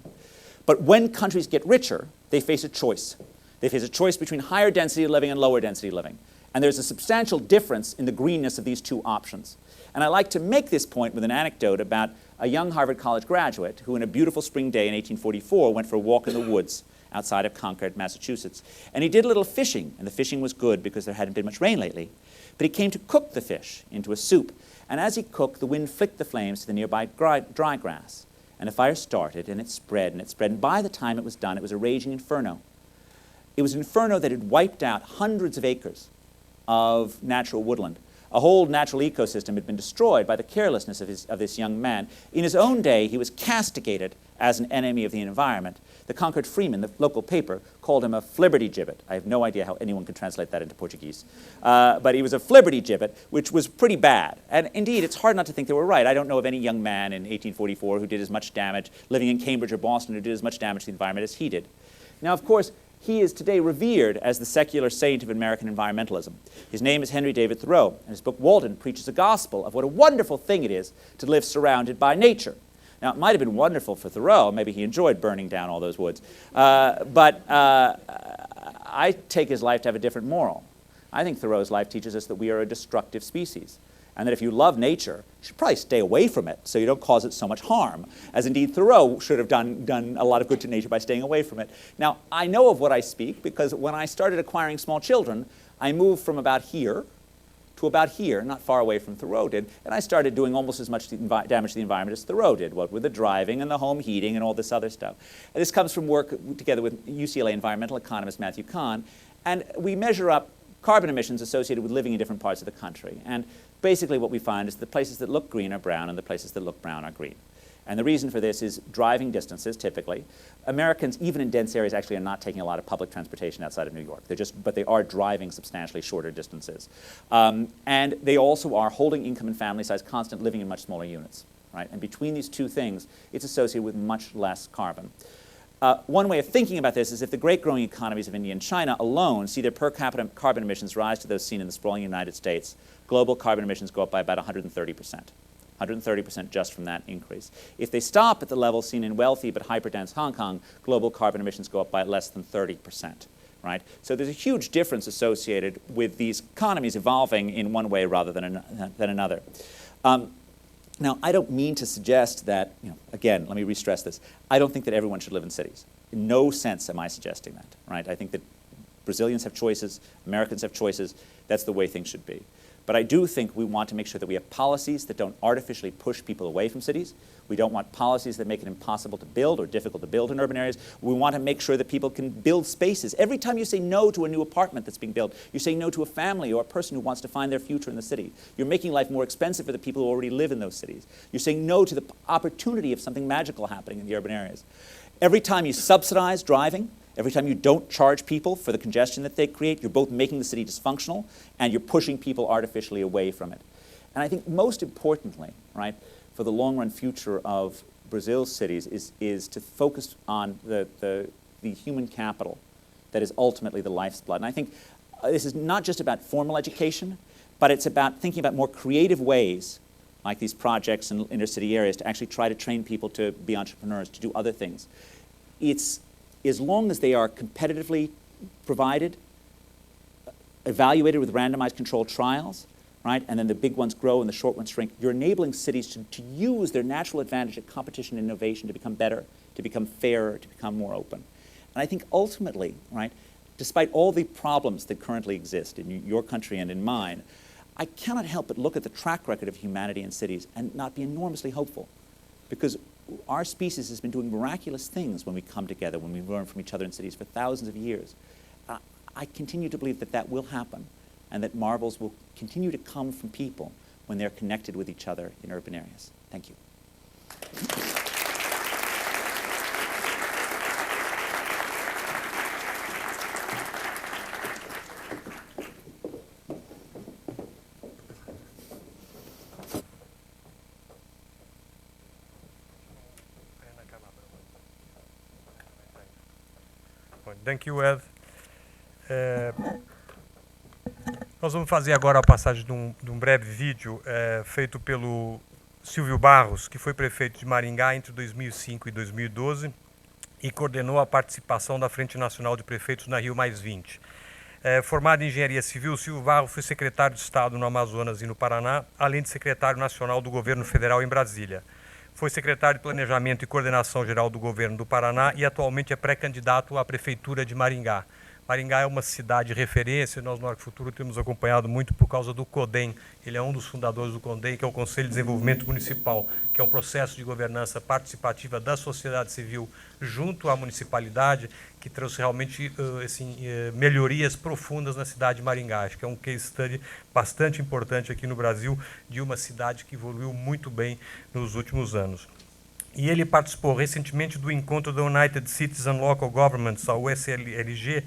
But when countries get richer, they face a choice. They face a choice between higher density living and lower density living. And there's a substantial difference in the greenness of these two options. And I like to make this point with an anecdote about a young Harvard College graduate who, in a beautiful spring day in 1844, went for a walk in the woods outside of Concord, Massachusetts. And he did a little fishing, and the fishing was good because there hadn't been much rain lately. But he came to cook the fish into a soup. And as he cooked, the wind flicked the flames to the nearby dry grass. And the fire started, and it spread, and it spread. And by the time it was done, it was a raging inferno. It was an inferno that had wiped out hundreds of acres of natural woodland. A whole natural ecosystem had been destroyed by the carelessness of this young man. In his own day, he was castigated as an enemy of the environment. The Concord Freeman, the local paper, called him a flibbertigibbet. I have no idea how anyone could translate that into Portuguese. But he was a flibbertigibbet, which was pretty bad. And indeed, it's hard not to think they were right. I don't know of any young man in 1844 who did as much damage, living in Cambridge or Boston, who did as much damage to the environment as he did. Now, of course, he is today revered as the secular saint of American environmentalism. His name is Henry David Thoreau, and his book Walden preaches a gospel of what a wonderful thing it is to live surrounded by nature. Now, it might have been wonderful for Thoreau. Maybe he enjoyed burning down all those woods. But I take his life to have a different moral. I think Thoreau's life teaches us that we are a destructive species, and that if you love nature, you should probably stay away from it so you don't cause it so much harm, as indeed Thoreau should have done a lot of good to nature by staying away from it. Now, I know of what I speak because when I started acquiring small children, I moved from about here to about here, not far away from Thoreau did, and I started doing almost as much damage to the environment as Thoreau did, what with the driving and the home heating and all this other stuff. And this comes from work together with UCLA environmental economist Matthew Kahn, and we measure up carbon emissions associated with living in different parts of the country. And basically what we find is the places that look green are brown and the places that look brown are green. And the reason for this is driving distances, typically. Americans, even in dense areas, actually are not taking a lot of public transportation outside of New York. But they are driving substantially shorter distances. And they also are holding income and family size constant, living in much smaller units. Right? And between these two things, it's associated with much less carbon. One way of thinking about this is if the great growing economies of India and China alone see their per capita carbon emissions rise to those seen in the sprawling United States, global carbon emissions go up by about 130%. 130% just from that increase. If they stop at the level seen in wealthy but hyperdense Hong Kong, global carbon emissions go up by less than 30%. Right? So there's a huge difference associated with these economies evolving in one way rather than another. Now, I don't mean to suggest that, again, let me re-stress this. I don't think that everyone should live in cities. In no sense am I suggesting that. Right? I think that Brazilians have choices, Americans have choices. That's the way things should be. But I do think we want to make sure that we have policies that don't artificially push people away from cities. We don't want policies that make it impossible to build or difficult to build in urban areas. We want to make sure that people can build spaces. Every time you say no to a new apartment that's being built, you're saying no to a family or a person who wants to find their future in the city. You're making life more expensive for the people who already live in those cities. You're saying no to the opportunity of something magical happening in the urban areas. Every time you subsidize driving, every time you don't charge people for the congestion that they create, you're both making the city dysfunctional and you're pushing people artificially away from it. And I think most importantly, right, for the long-run future of Brazil's cities is to focus on the human capital that is ultimately the life's blood. And I think this is not just about formal education, but it's about thinking about more creative ways, like these projects in inner-city areas, to actually try to train people to be entrepreneurs, to do other things. It's as long as they are competitively provided, evaluated with randomized controlled trials, right, and then the big ones grow and the short ones shrink, you're enabling cities to use their natural advantage of competition and innovation to become better, to become fairer, to become more open. And I think ultimately, right, despite all the problems that currently exist in your country and in mine, I cannot help but look at the track record of humanity in cities and not be enormously hopeful. Because our species has been doing miraculous things when we come together, when we learn from each other in cities for thousands of years. I continue to believe that that will happen and that marvels will continue to come from people when they're connected with each other in urban areas. Thank you. Thank you, Ed. Nós vamos fazer agora a passagem de um breve vídeo feito pelo Silvio Barros, que foi prefeito de Maringá entre 2005 e 2012 e coordenou a participação da Frente Nacional de Prefeitos na Rio+20. Formado em Engenharia Civil, Silvio Barros foi secretário de Estado no Amazonas e no Paraná, além de secretário nacional do Governo Federal em Brasília. Foi secretário de Planejamento e Coordenação Geral do Governo do Paraná e atualmente é pré-candidato à Prefeitura de Maringá. Maringá é uma cidade de referência, nós no Arquifuturo temos acompanhado muito por causa do CODEM. Ele é um dos fundadores do CODEM, que é o Conselho de Desenvolvimento Municipal, que é um processo de governança participativa da sociedade civil junto à municipalidade, que trouxe realmente melhorias profundas na cidade de Maringá. Acho que é um case study bastante importante aqui no Brasil, de uma cidade que evoluiu muito bem nos últimos anos. E ele participou recentemente do encontro da United Cities and Local Governments, a USLG,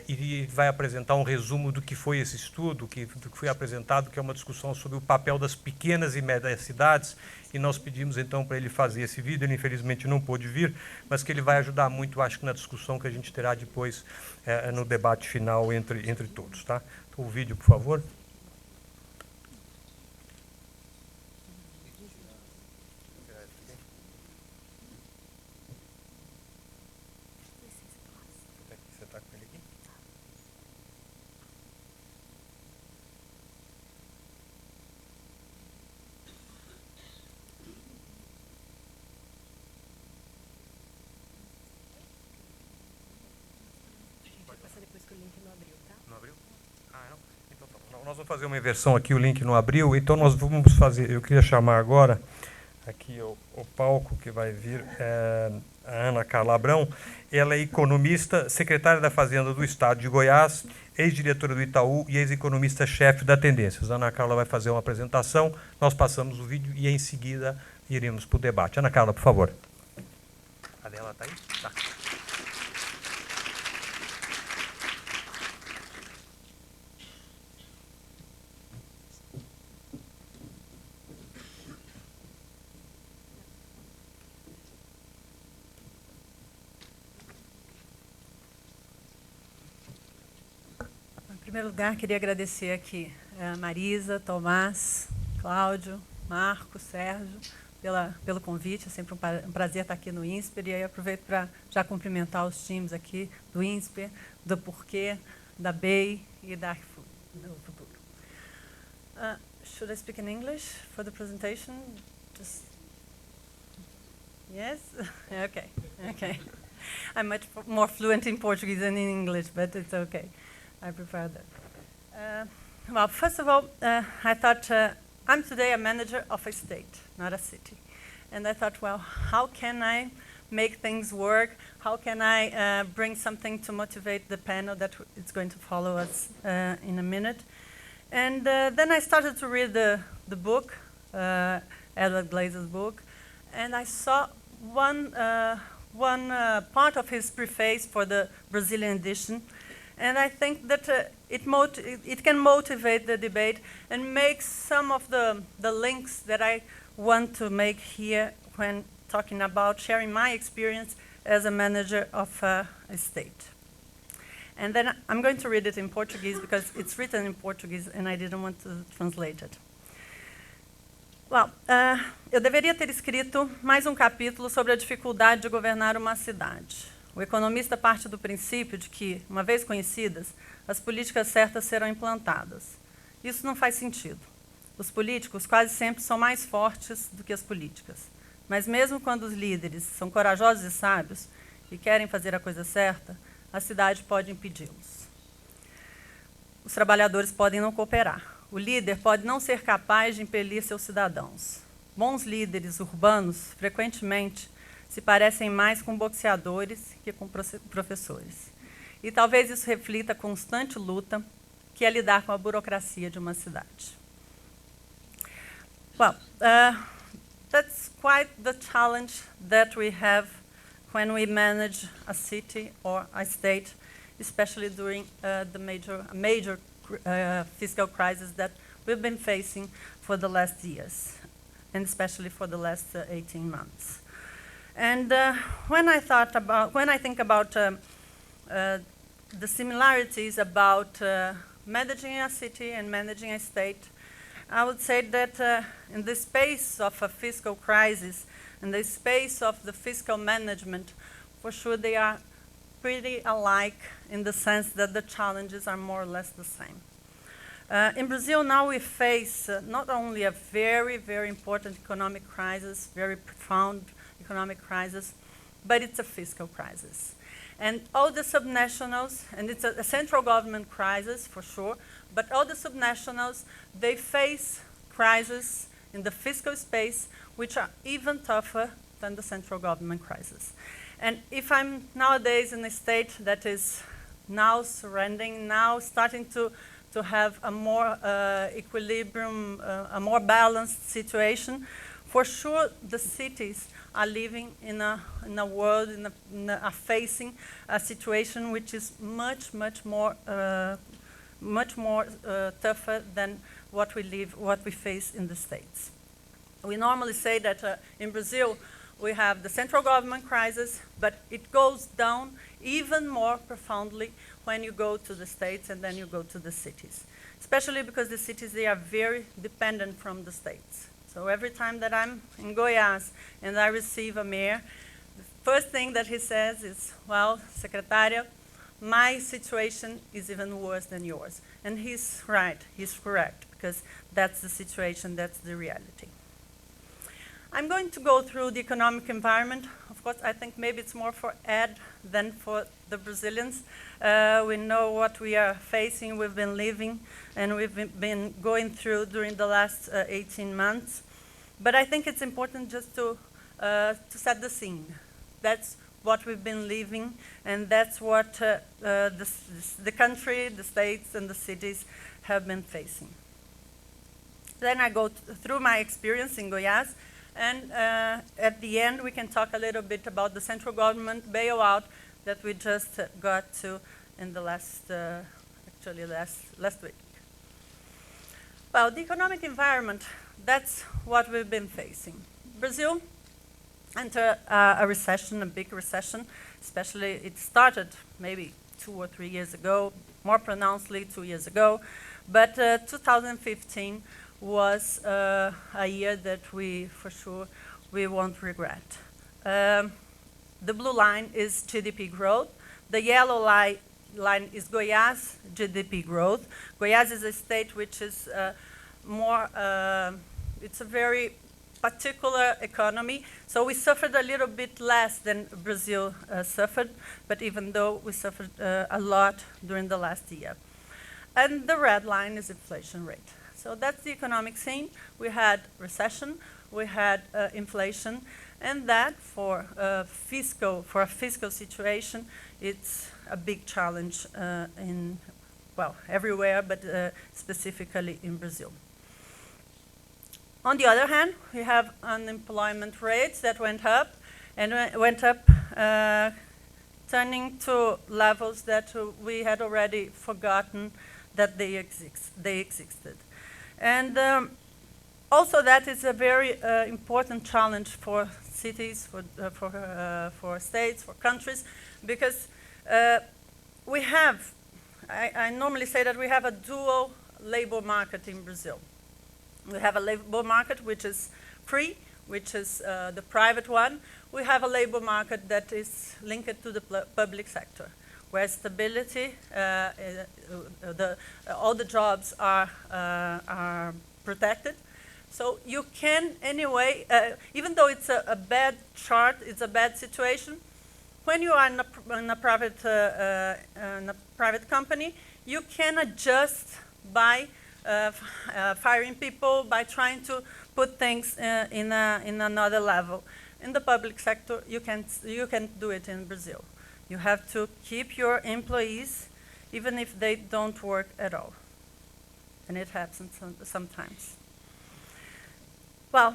e vai apresentar um resumo do que foi esse estudo, do que foi apresentado, que é uma discussão sobre o papel das pequenas e médias cidades, e nós pedimos então para ele fazer esse vídeo. Ele infelizmente não pôde vir, mas que ele vai ajudar muito, acho que na discussão que a gente terá depois no debate final entre todos. Tá? Então, o vídeo, por favor. Nós vamos fazer uma inversão aqui, o link não abriu, então nós vamos fazer, eu queria chamar agora aqui o palco que vai vir, a Ana Carla Abrão. Ela é economista, secretária da Fazenda do Estado de Goiás, ex-diretora do Itaú e ex-economista-chefe da Tendências. A Ana Carla vai fazer uma apresentação, nós passamos o vídeo e em seguida iremos para o debate. Ana Carla, por favor. A dela está aí? Tá. Em primeiro lugar, queria agradecer aqui a Marisa, Tomás, Cláudio, Marco, Sérgio, pelo convite. É sempre um prazer estar aqui no Insper. E aí aproveito para já cumprimentar os times aqui do Insper, do Porquê, da BEI e do Futuro. Should I speak in English for the presentation? Yes? Okay. I'm much more fluent in Portuguese than in English, but it's okay. I prefer that. Well, first of all, I thought I'm today a manager of a state, not a city. And I thought, well, how can I make things work? How can I bring something to motivate the panel that is going to follow us in a minute? And then I started to read the book, Edward Glaeser's book, and I saw one part of his preface for the Brazilian edition. And I think that it can motivate the debate and make some of the links that I want to make here when talking about sharing my experience as a manager of a state. And then I'm going to read it in Portuguese because it's written in Portuguese and I didn't want to translate it. Well, eu deveria ter escrito mais um capítulo sobre a dificuldade de governar uma cidade. O economista parte do princípio de que, uma vez conhecidas, as políticas certas serão implantadas. Isso não faz sentido. Os políticos quase sempre são mais fortes do que as políticas. Mas mesmo quando os líderes são corajosos e sábios e querem fazer a coisa certa, a cidade pode impedi-los. Os trabalhadores podem não cooperar. O líder pode não ser capaz de impelir seus cidadãos. Bons líderes urbanos, frequentemente, se parecem mais com boxeadores que com professores. E talvez isso reflita a constante luta que é lidar com a burocracia de uma cidade. Well, that's quite the challenge that we have when we manage a city or a state, especially during the major fiscal crisis that we've been facing for the last years, and especially for the last 18 months. And when I think about the similarities about managing a city and managing a state, I would say that in the space of a fiscal crisis, in the space of the fiscal management, for sure they are pretty alike in the sense that the challenges are more or less the same. In Brazil now we face not only a very, very important economic crisis, very profound economic crisis, but it's a fiscal crisis. And all the subnationals, and it's a central government crisis for sure, but all the subnationals, they face crises in the fiscal space which are even tougher than the central government crisis. And if I'm nowadays in a state that is now surrendering, now starting to have a more equilibrium, a more balanced situation, for sure the cities are living in a world, are facing a situation which is much more tougher than what we face in the States. We normally say that in Brazil we have the central government crisis, but it goes down even more profoundly when you go to the States and then you go to the cities, especially because the cities, they are very dependent from the States. So every time that I'm in Goiás and I receive a mayor, the first thing that he says is, well, secretária, my situation is even worse than yours. And he's right, he's correct, because that's the situation, that's the reality. I'm going to go through the economic environment. Of course, I think maybe it's more for Ed than for the Brazilians. We know what we are facing, we've been living, and we've been going through during the last 18 months. But I think it's important just to set the scene. That's what we've been living, and that's what the country, the states, and the cities have been facing. Then I go through my experience in Goiás, and at the end we can talk a little bit about the central government bailout that we just got to in the last week. Well, the economic environment, that's what we've been facing. Brazil entered a recession, a big recession, especially it started maybe 2 or 3 years ago, more pronouncedly 2 years ago, but 2015 was a year that we, for sure, we won't regret. The blue line is GDP growth. The yellow line is Goiás GDP growth. Goiás is a state which is it's a very particular economy, so we suffered a little bit less than Brazil suffered, but even though we suffered a lot during the last year. And the red line is inflation rate. So that's the economic scene. We had recession, we had inflation, and that for a fiscal situation, it's a big challenge everywhere, but specifically in Brazil. On the other hand, we have unemployment rates that went up, and turning to levels that we had already forgotten that they existed. And also that is a very important challenge for cities, for states, for countries, because we have, I normally say that we have a dual labor market in Brazil. We have a labor market which is free, which is the private one. We have a labor market that is linked to the public sector, where stability, all the jobs are protected. So you can anyway, even though it's a bad chart, it's a bad situation, when you are in a private company, you can adjust by firing people, by trying to put things in another level. In the public sector, you can't do it in Brazil. You have to keep your employees, even if they don't work at all. And it happens sometimes. Well,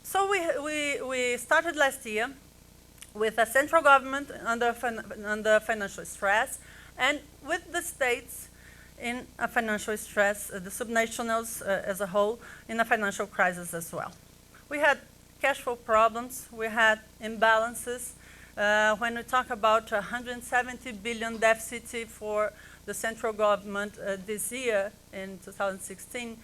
so we started last year with a central government under financial stress, and with the states in a financial stress, the subnationals as a whole, in a financial crisis as well. We had cash flow problems, we had imbalances. When we talk about 170 billion deficit for the central government this year in 2016,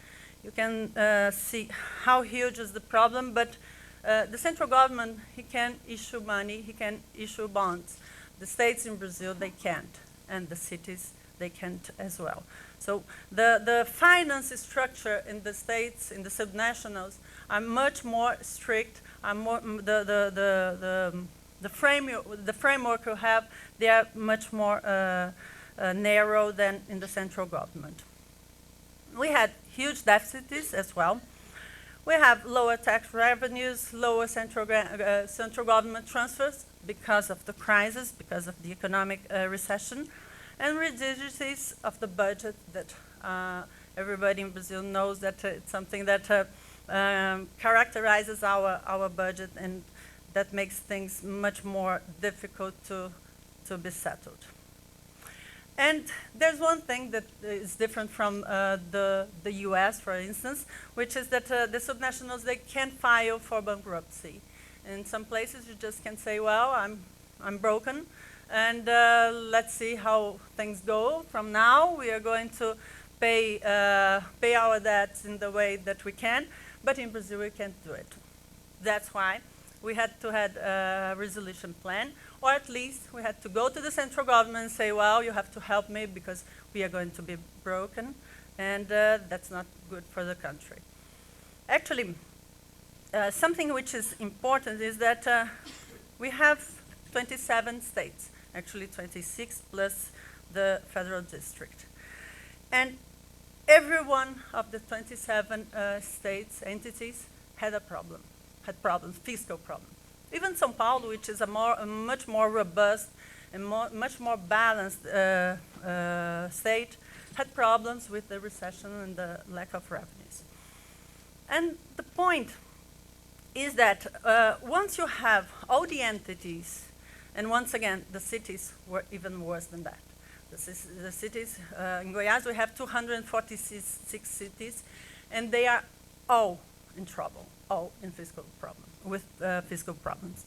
you can see how huge is the problem, but the central government, he can issue money, he can issue bonds. The states in Brazil, they can't, and the cities, they can't as well. So the finance structure in the states, in the subnationals, are much more strict, are more, the framework you have, they are much more narrow than in the central government. We had huge deficits as well. We have lower tax revenues, lower central government transfers because of the crisis, because of the economic recession, and rigidities of the budget that everybody in Brazil knows that it's something that characterizes our budget, and that makes things much more difficult to be settled. And there's one thing that is different from the US, for instance, which is that the subnationals, they can't file for bankruptcy. In some places, you just can say, well, I'm broken, and let's see how things go. From now, we are going to pay our debts in the way that we can, but in Brazil, we can't do it. That's why we had to have a resolution plan, or at least we had to go to the central government and say, well, you have to help me because we are going to be broken, and that's not good for the country. Actually, something which is important is that we have 27 states, actually 26 plus the federal district. And every one of the 27 states, entities, had a problem, had problems, fiscal problems. Even São Paulo, which is a much more robust and much more balanced state, had problems with the recession and the lack of revenues. And the point is that once you have all the entities, and once again, the cities were even worse than that. The cities, in Goiás, we have 246 cities, and they are all in trouble, all in fiscal problems, with fiscal problems.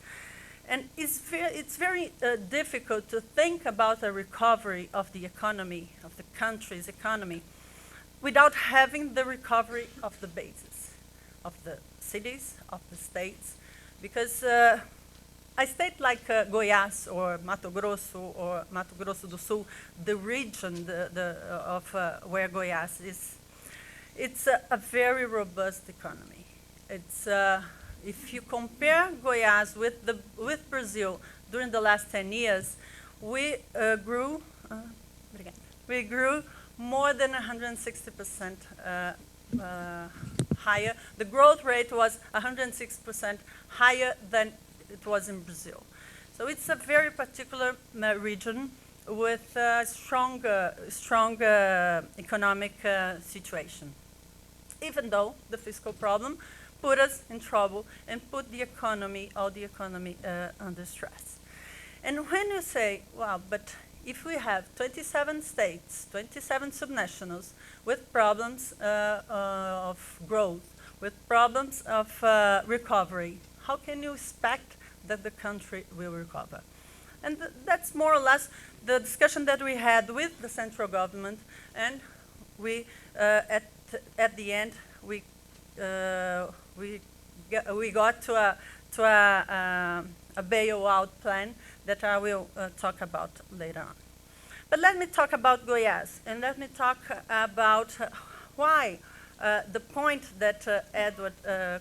And it's very difficult to think about a recovery of the economy, of the country's economy, without having the recovery of the basis, of the cities, of the states, because a state like Goiás or Mato Grosso do Sul, the region of where Goiás is, it's a very robust economy. It's if you compare Goiás with Brazil during the last 10 years, we grew more than 160% higher. The growth rate was 106% higher than it was in Brazil. So it's a very particular region with a strong economic situation. Even though the fiscal problem put us in trouble and put the economy, all the economy under stress. And when you say, well, but if we have 27 states, 27 subnationals with problems of growth, with problems of recovery, how can you expect that the country will recover? And that's more or less the discussion that we had with the central government, and we, at the end, we got to a bailout plan that I will talk about later on. But let me talk about Goiás, and let me talk about why the point that Edward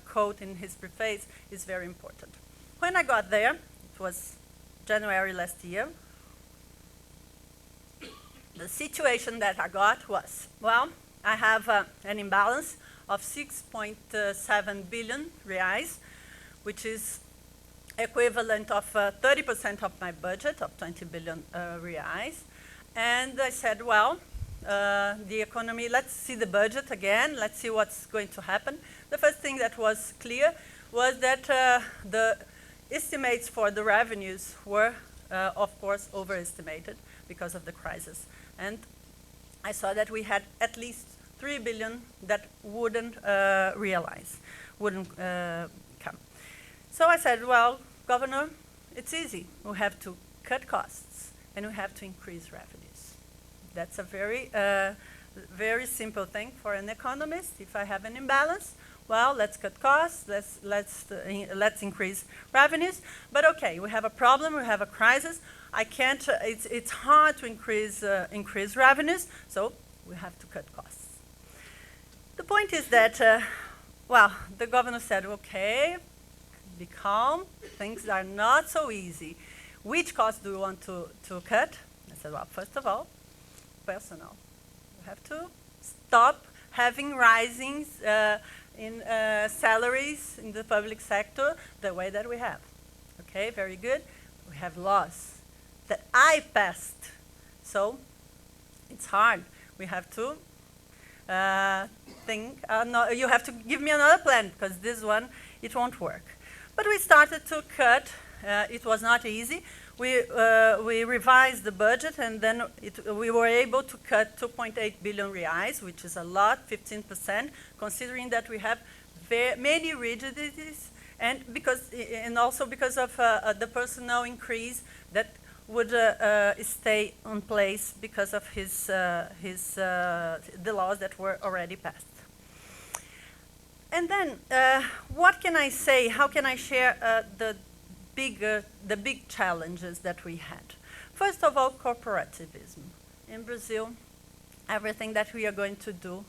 quoted in his preface is very important. When I got there, it was January last year, the situation that I got was, well, I have an imbalance of 6.7 billion reais, which is equivalent of 30% of my budget of 20 billion reais. And I said, well, the economy, let's see the budget again, let's see what's going to happen. The first thing that was clear was that the estimates for the revenues were, of course, overestimated because of the crisis. And I saw that we had at least 3 billion that wouldn't wouldn't come. So I said, well, Governor, it's easy. We have to cut costs and we have to increase revenues. That's a very simple thing for an economist. If I have an imbalance, well, let's cut costs, let's increase revenues. But okay, we have a problem, we have a crisis. I can't. It's hard to increase revenues, so we have to cut costs. The point is that, well, the governor said, okay, be calm. Things are not so easy. Which costs do you want to cut? I said, well, first of all, personnel. We have to stop having risings in salaries in the public sector the way that we have. Okay, very good. We have laws that I passed. So it's hard. We have to think, no, you have to give me another plan because this one, it won't work. But we started to cut. It was not easy. We revised the budget, and then we were able to cut 2.8 billion reais, which is a lot, 15%, considering that we have many rigidities, and also because of the personnel increase that would stay in place because of the laws that were already passed. And then, what can I say? How can I share the big challenges that we had? First of all, corporativism. In Brazil, everything that we are going to do,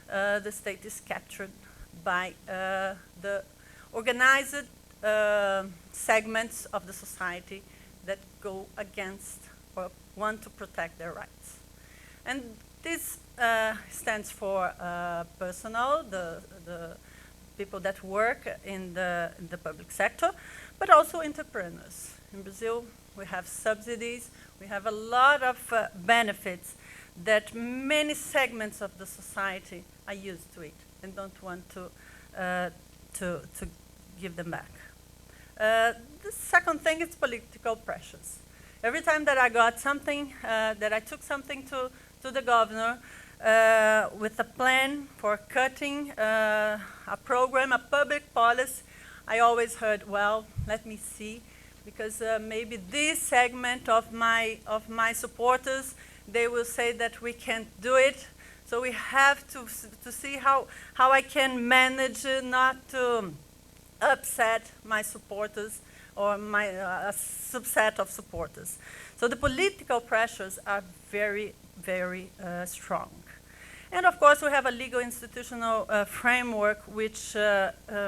the state is captured by organized segments of the society that go against or want to protect their rights. And this stands for personnel, the people that work in the public sector, but also entrepreneurs. In Brazil, we have subsidies, we have a lot of benefits that many segments of the society are used to it and don't want to give them back. The second thing is political pressures. Every time that I got something, that I took something to the governor with a plan for cutting a program, a public policy, I always heard, well, let me see, because maybe this segment of my supporters, they will say that we can't do it. So we have to see how I can manage not to upset my supporters or my subset of supporters. So the political pressures are very, very strong. And of course, we have a legal institutional framework which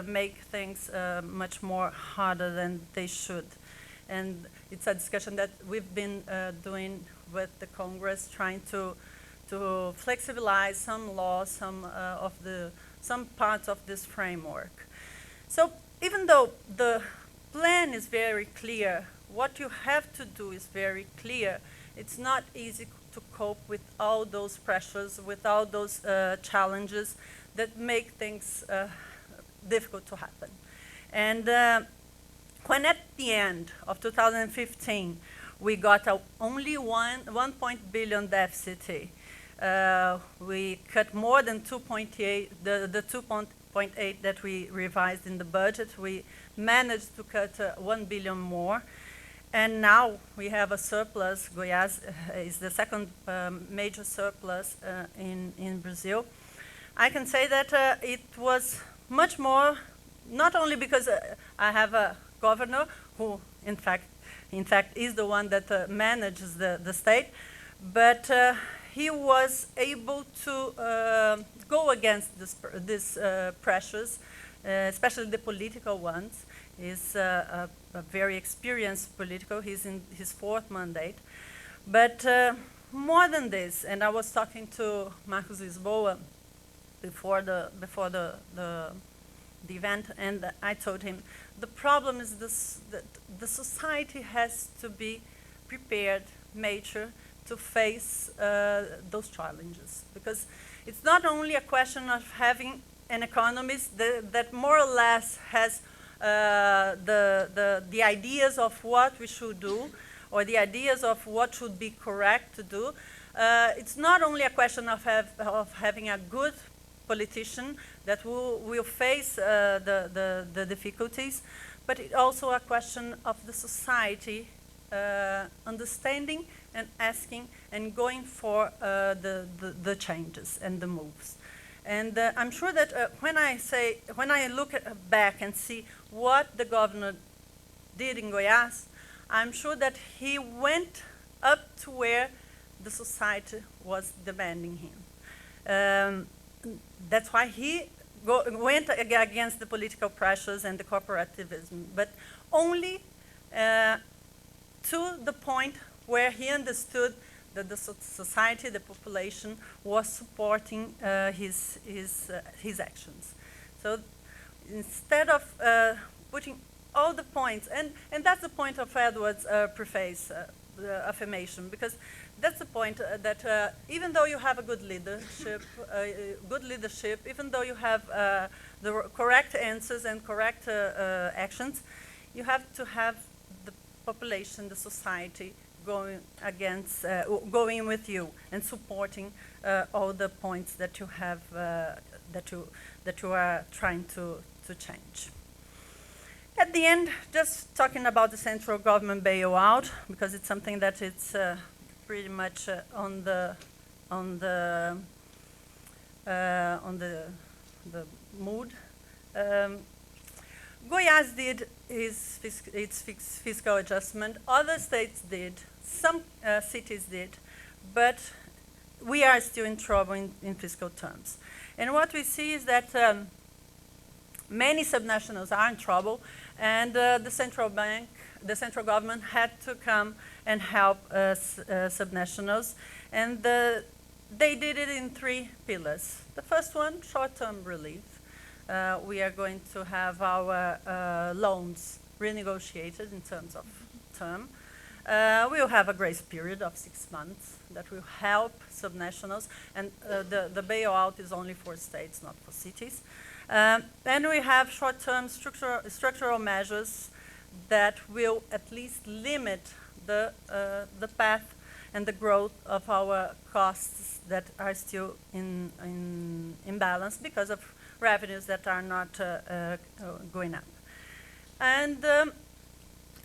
make things much more harder than they should. And it's a discussion that we've been doing with the Congress, trying to flexibilize some laws, some parts of this framework. So even though the plan is very clear, what you have to do is very clear, it's not easy to cope with all those pressures, with all those challenges that make things difficult to happen. And when at the end of 2015, we got only 1 billion deficit, we cut more than 2.8, the 2.8 that we revised in the budget. We managed to cut 1 billion more. And now we have a surplus. Goiás is the second major surplus in Brazil. I can say that it was much more, not only because I have a governor who, in fact, is the one that manages the state, but he was able to go against these pressures, especially the political ones. He's a very experienced political. He's in his 4th mandate. But more than this, and I was talking to Marcos Lisboa before the event, and I told him, the problem is this, that the society has to be prepared, mature, to face those challenges. Because it's not only a question of having an economist that more or less has the ideas of what we should do, or the ideas of what should be correct to do. It's not only a question of having a good politician that will face the difficulties, but it's also a question of the society understanding and asking and going for the changes and the moves. And I'm sure that when I look back and see what the governor did in Goiás, I'm sure that he went up to where the society was demanding him. That's why he went against the political pressures and the corporativism, but only to the point where he understood that the society, the population, was supporting his actions. So instead of putting all the points, and that's the point of Edward's preface, affirmation, because that's the point that even though you have a good leadership, even though you have the correct answers and correct actions, you have to have the population, the society, going with you and supporting all the points that you have that you are trying to change. At the end, just talking about the central government bailout, because it's something that it's pretty much on the mood. Goiás did its fiscal adjustment. Other states did. Some cities did, but we are still in trouble in fiscal terms. And what we see is that many subnationals are in trouble, and the central bank, the central government had to come and help subnationals, and they did it in 3 pillars. The first one, short-term relief. We are going to have our loans renegotiated in terms of term. We'll have a grace period of 6 months that will help subnationals, and the bailout is only for states, not for cities. And we have short-term structural measures that will at least limit the path and the growth of our costs that are still in imbalance because of revenues that are not going up. And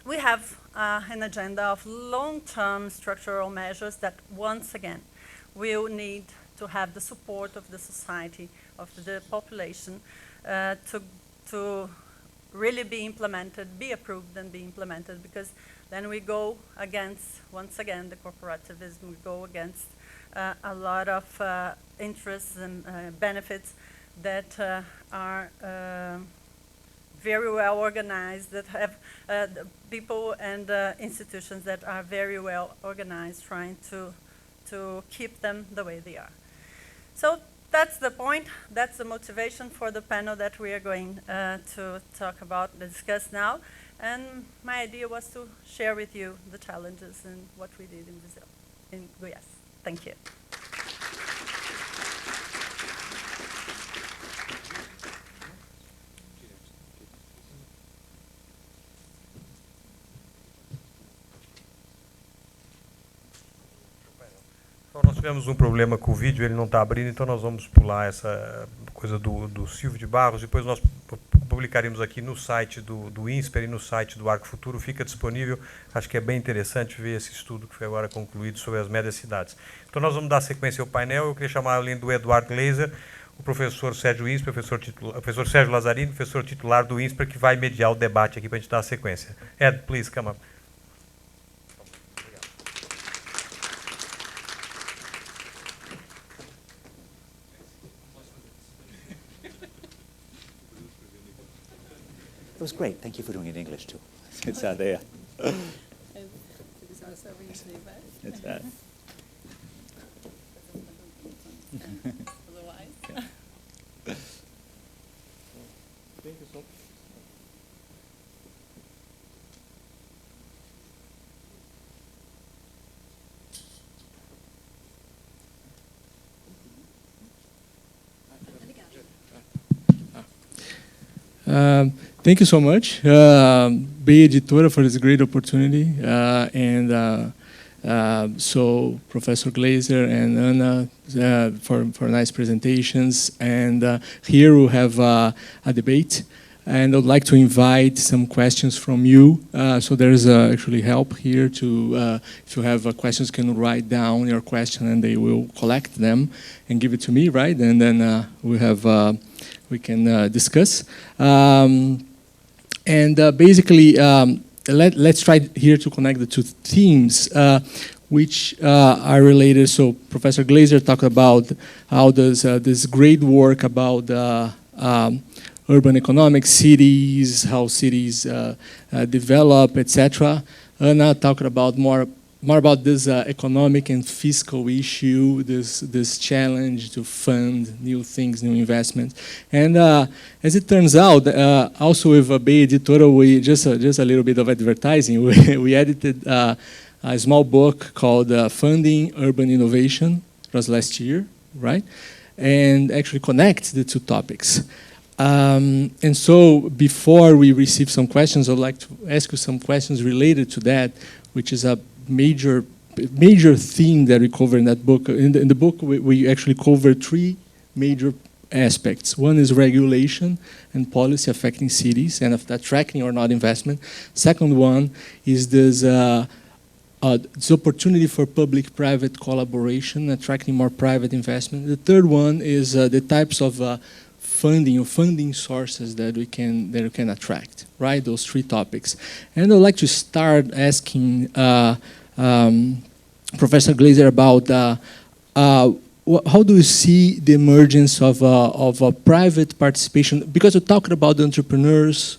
we have an agenda of long-term structural measures that, once again, will need to have the support of the society, of the population, to really be implemented, be approved and be implemented, because then we go against, once again, the corporativism. We go against a lot of interests and benefits that are very well organized, that have people and institutions that are very well organized, trying to keep them the way they are. So that's the point. That's the motivation for the panel that we are going to talk about, discuss now. And my idea was to share with you the challenges and what we did in Brazil, in Goiás. Thank you. Então, nós tivemos um problema com o vídeo, ele não está abrindo, então nós vamos pular essa coisa do Silvio de Barros. Depois nós publicaremos aqui no site do Insper e no site do Arco Futuro, fica disponível. Acho que é bem interessante ver esse estudo que foi agora concluído sobre as médias cidades. Então nós vamos dar sequência ao painel. Eu queria chamar, além do Edward Glaeser, o professor Sérgio Insper, professor Sérgio Lazzarini, professor titular do Insper, que vai mediar o debate aqui para a gente dar a sequência. Ed, please, come up. It was great. Thank you for doing it in English, too. It's out there. It's that. Thank you so much, Be Editora, for this great opportunity, so Professor Glaeser and Ana for nice presentations. And here we have a debate, and I'd like to invite some questions from you. So there's actually help here to, if you have questions, you can write down your question, and they will collect them and give it to me, right? And then we can discuss. Basically, let's try here to connect the 2 themes, which are related. So Professor Glaeser talked about how does this great work about urban economics, cities, how cities develop, etc. Ana talked about more about this economic and fiscal issue, this challenge to fund new things, new investments. And as it turns out, also with Be Editora, we just a little bit of advertising. We edited a small book called Funding Urban Innovation. It was last year, right? And actually connects the 2 topics. And so before we receive some questions, I'd like to ask you some questions related to that, which is a major theme that we cover in that book. In the book, we actually cover 3 major aspects. One is regulation and policy affecting cities and attracting or not investment. Second one is this opportunity for public-private collaboration, attracting more private investment. The third one is the types of funding sources that we can attract, right? Those 3 topics. And I'd like to start asking Professor Glaeser about how do you see the emergence of a private participation? Because we're talking about entrepreneurs,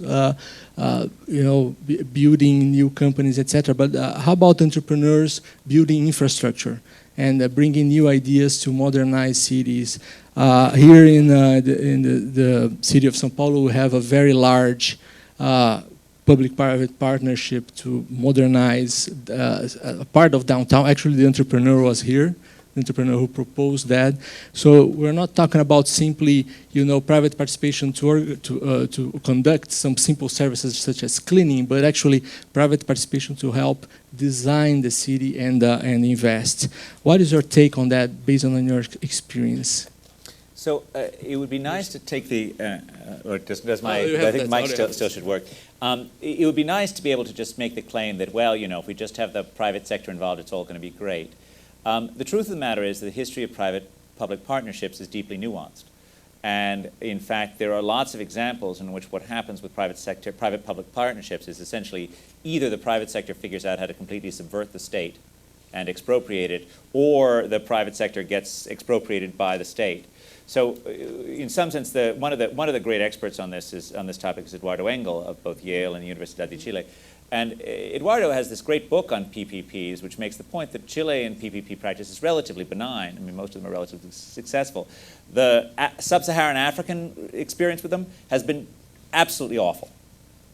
building new companies, etc. But how about entrepreneurs building infrastructure and bringing new ideas to modernize cities? Here in the city of São Paulo, we have a very large public-private partnership to modernize a part of downtown. Actually, the entrepreneur was here. The entrepreneur who proposed that. So we're not talking about simply, private participation to conduct some simple services such as cleaning, but actually private participation to help design the city and invest. What is your take on that, based on your experience? So it would be nice to take the, or does my, you have I think that. Mike Oh, yeah. still should work. It would be nice to be able to just make the claim that, well, if we just have the private sector involved, it's all going to be great. The truth of the matter is that the history of private-public partnerships is deeply nuanced. And in fact, there are lots of examples in which what happens with private-public partnerships is essentially either the private sector figures out how to completely subvert the state and expropriate it, or the private sector gets expropriated by the state. So in some sense, one of the great experts on this topic is Eduardo Engel of both Yale and the Universidad de Chile. And Eduardo has this great book on PPPs, which makes the point that Chilean PPP practice is relatively benign. I mean, most of them are relatively successful. The sub-Saharan African experience with them has been absolutely awful,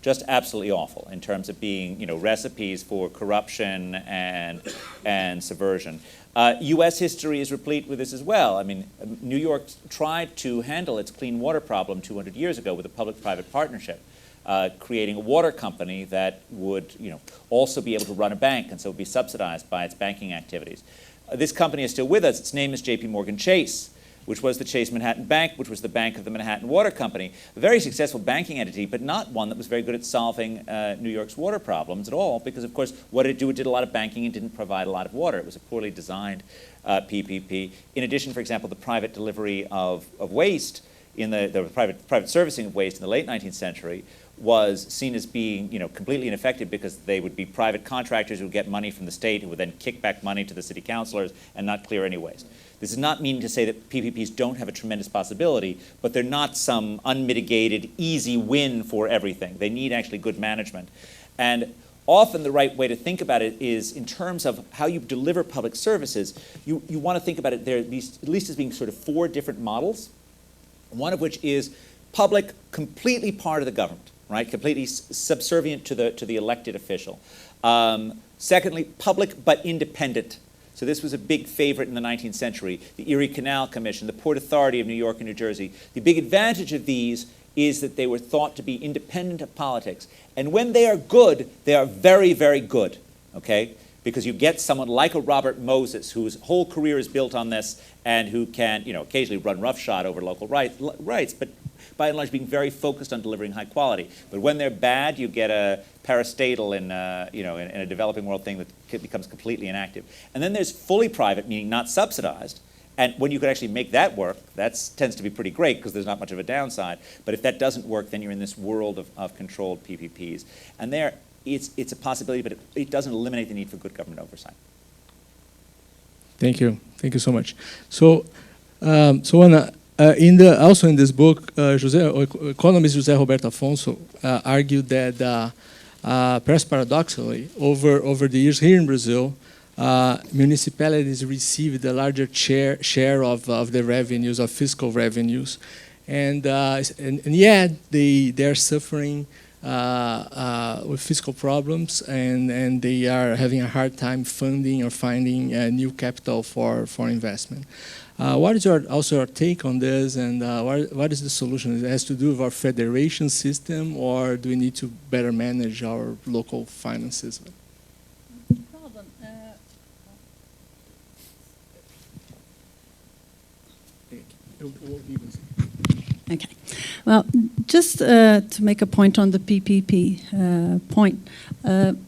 just absolutely awful in terms of being, recipes for corruption and subversion. U.S. history is replete with this as well. I mean, New York tried to handle its clean water problem 200 years ago with a public-private partnership. Creating a water company that would, also be able to run a bank and so be subsidized by its banking activities. This company is still with us. Its name is J.P. Morgan Chase, which was the Chase Manhattan Bank, which was the bank of the Manhattan Water Company. A very successful banking entity, but not one that was very good at solving New York's water problems at all, because of course, what did it do? It did a lot of banking and didn't provide a lot of water. It was a poorly designed PPP. In addition, for example, the private delivery of waste in the private servicing of waste in the late 19th century was seen as being, completely ineffective because they would be private contractors who would get money from the state who would then kick back money to the city councilors and not clear any waste. This is not meaning to say that PPPs don't have a tremendous possibility, but they're not some unmitigated, easy win for everything. They need actually good management. And often the right way to think about it is in terms of how you deliver public services, you want to think about it there at least as being sort of 4 different models, one of which is public, completely part of the government, right? Completely subservient to the elected official. Secondly, public but independent. So this was a big favorite in the 19th century. The Erie Canal Commission, the Port Authority of New York and New Jersey. The big advantage of these is that they were thought to be independent of politics. And when they are good, they are very, very good, okay? Because you get someone like a Robert Moses, whose whole career is built on this and who can, occasionally run roughshod over local rights, but by and large being very focused on delivering high quality. But when they're bad, you get a parastatal in a developing world thing that becomes completely inactive. And then there's fully private, meaning not subsidized. And when you could actually make that work, that tends to be pretty great because there's not much of a downside. But if that doesn't work, then you're in this world of controlled PPPs. And there, it's a possibility, but it doesn't eliminate the need for good government oversight. Thank you so much. So, also in this book, economist José Roberto Afonso argued that, perhaps paradoxically, over the years here in Brazil, municipalities received a larger share of the revenues, of fiscal revenues, and yet they are suffering with fiscal problems, and they are having a hard time funding or finding new capital for investment. What is your take on this, and what is the solution? It has to do with our federation system, or do we need to better manage our local finances? Okay. Well, just to make a point on the PPP point,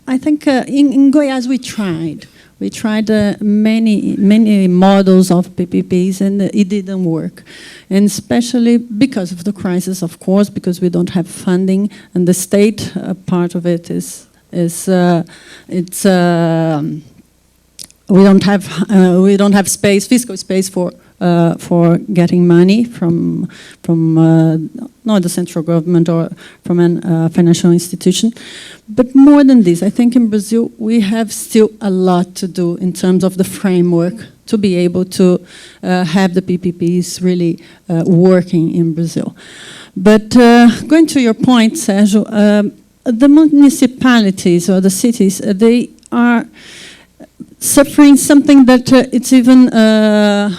I think in Goiás we tried. We tried many models of PPPs, and it didn't work. And especially because of the crisis, of course, because we don't have funding, and the state part of it we don't have space, fiscal space for for getting money from not the central government or from a financial institution. But more than this, I think in Brazil we have still a lot to do in terms of the framework to be able to have the PPPs really working in Brazil. But going to your point, Sérgio, the municipalities or the cities, they are suffering something that it's even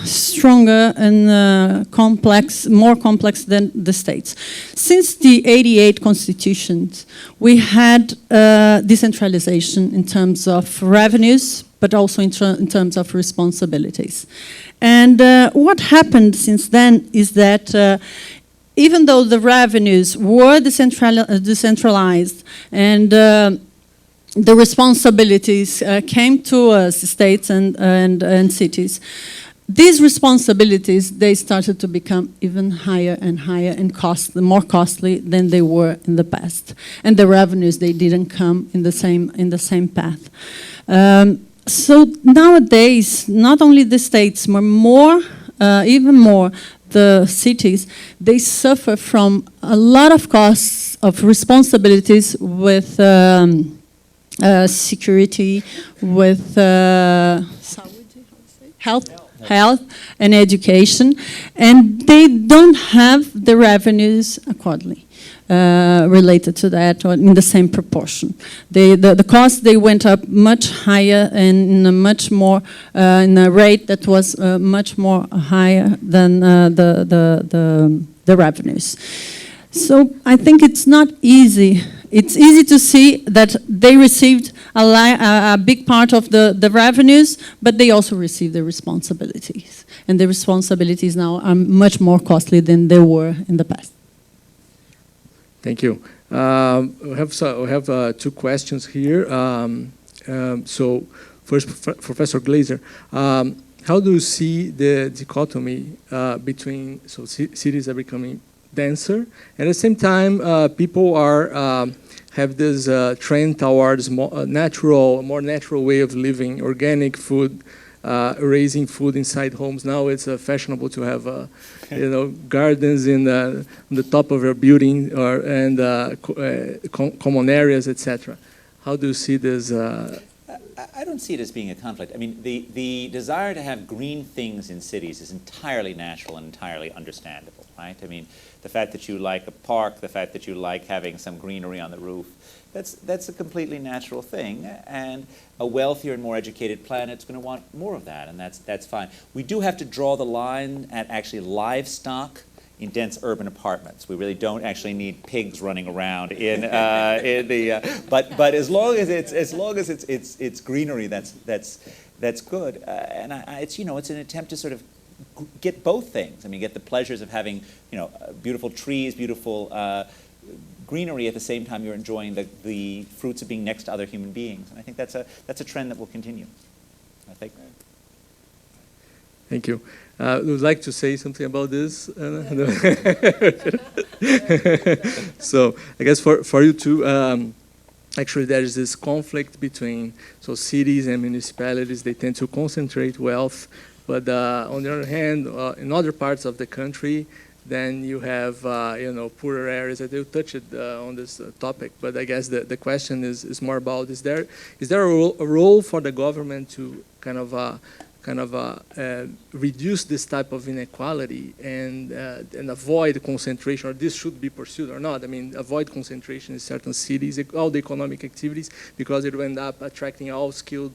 stronger and more complex than the states. Since the '88 constitutions, we had decentralization in terms of revenues, but also in terms of responsibilities. And what happened since then is that even though the revenues were decentralized and the responsibilities came to us, states and cities, these responsibilities, they started to become even higher and higher and more costly than they were in the past. And the revenues, they didn't come in the same path. So nowadays, not only the states, but even more, the cities, they suffer from a lot of costs of responsibilities with security, with health and education, and they don't have the revenues accordingly related to that or in the same proportion. The costs, they went up much higher and in a much more in a rate that was much more higher than the revenues. So I think it's not easy. It's easy to see that they received a big part of the revenues, but they also received the responsibilities. And the responsibilities now are much more costly than they were in the past. Thank you. We have two questions here. So first, Professor Glaeser, how do you see the dichotomy between cities are becoming denser, and at the same time, people are have this trend towards more natural way of living, organic food, raising food inside homes. Now it's fashionable to have gardens on the top of your building and common areas, etc. How do you see this? I don't see it as being a conflict. I mean, the desire to have green things in cities is entirely natural and entirely understandable, right? I mean, the fact that you like a park, the fact that you like having some greenery on the roof, that's a completely natural thing. And a wealthier and more educated planet's going to want more of that, and that's fine. We do have to draw the line at actually livestock in dense urban apartments. We really don't actually need pigs running around in the. But as long as it's greenery, that's good. And it's an attempt to sort of get both things. I mean, get the pleasures of having beautiful trees, beautiful greenery at the same time you're enjoying the fruits of being next to other human beings. And I think that's a trend that will continue. I think. Thank you. Would like to say something about this? So I guess for you too, actually there is this conflict between cities and municipalities. They tend to concentrate wealth, but on the other hand, in other parts of the country, then you have poorer areas. I do touch it on this topic, but I guess the question is more about is there a role for the government to kind of reduce this type of inequality and avoid concentration, or this should be pursued or not? I mean, avoid concentration in certain cities, all the economic activities, because it will end up attracting all skilled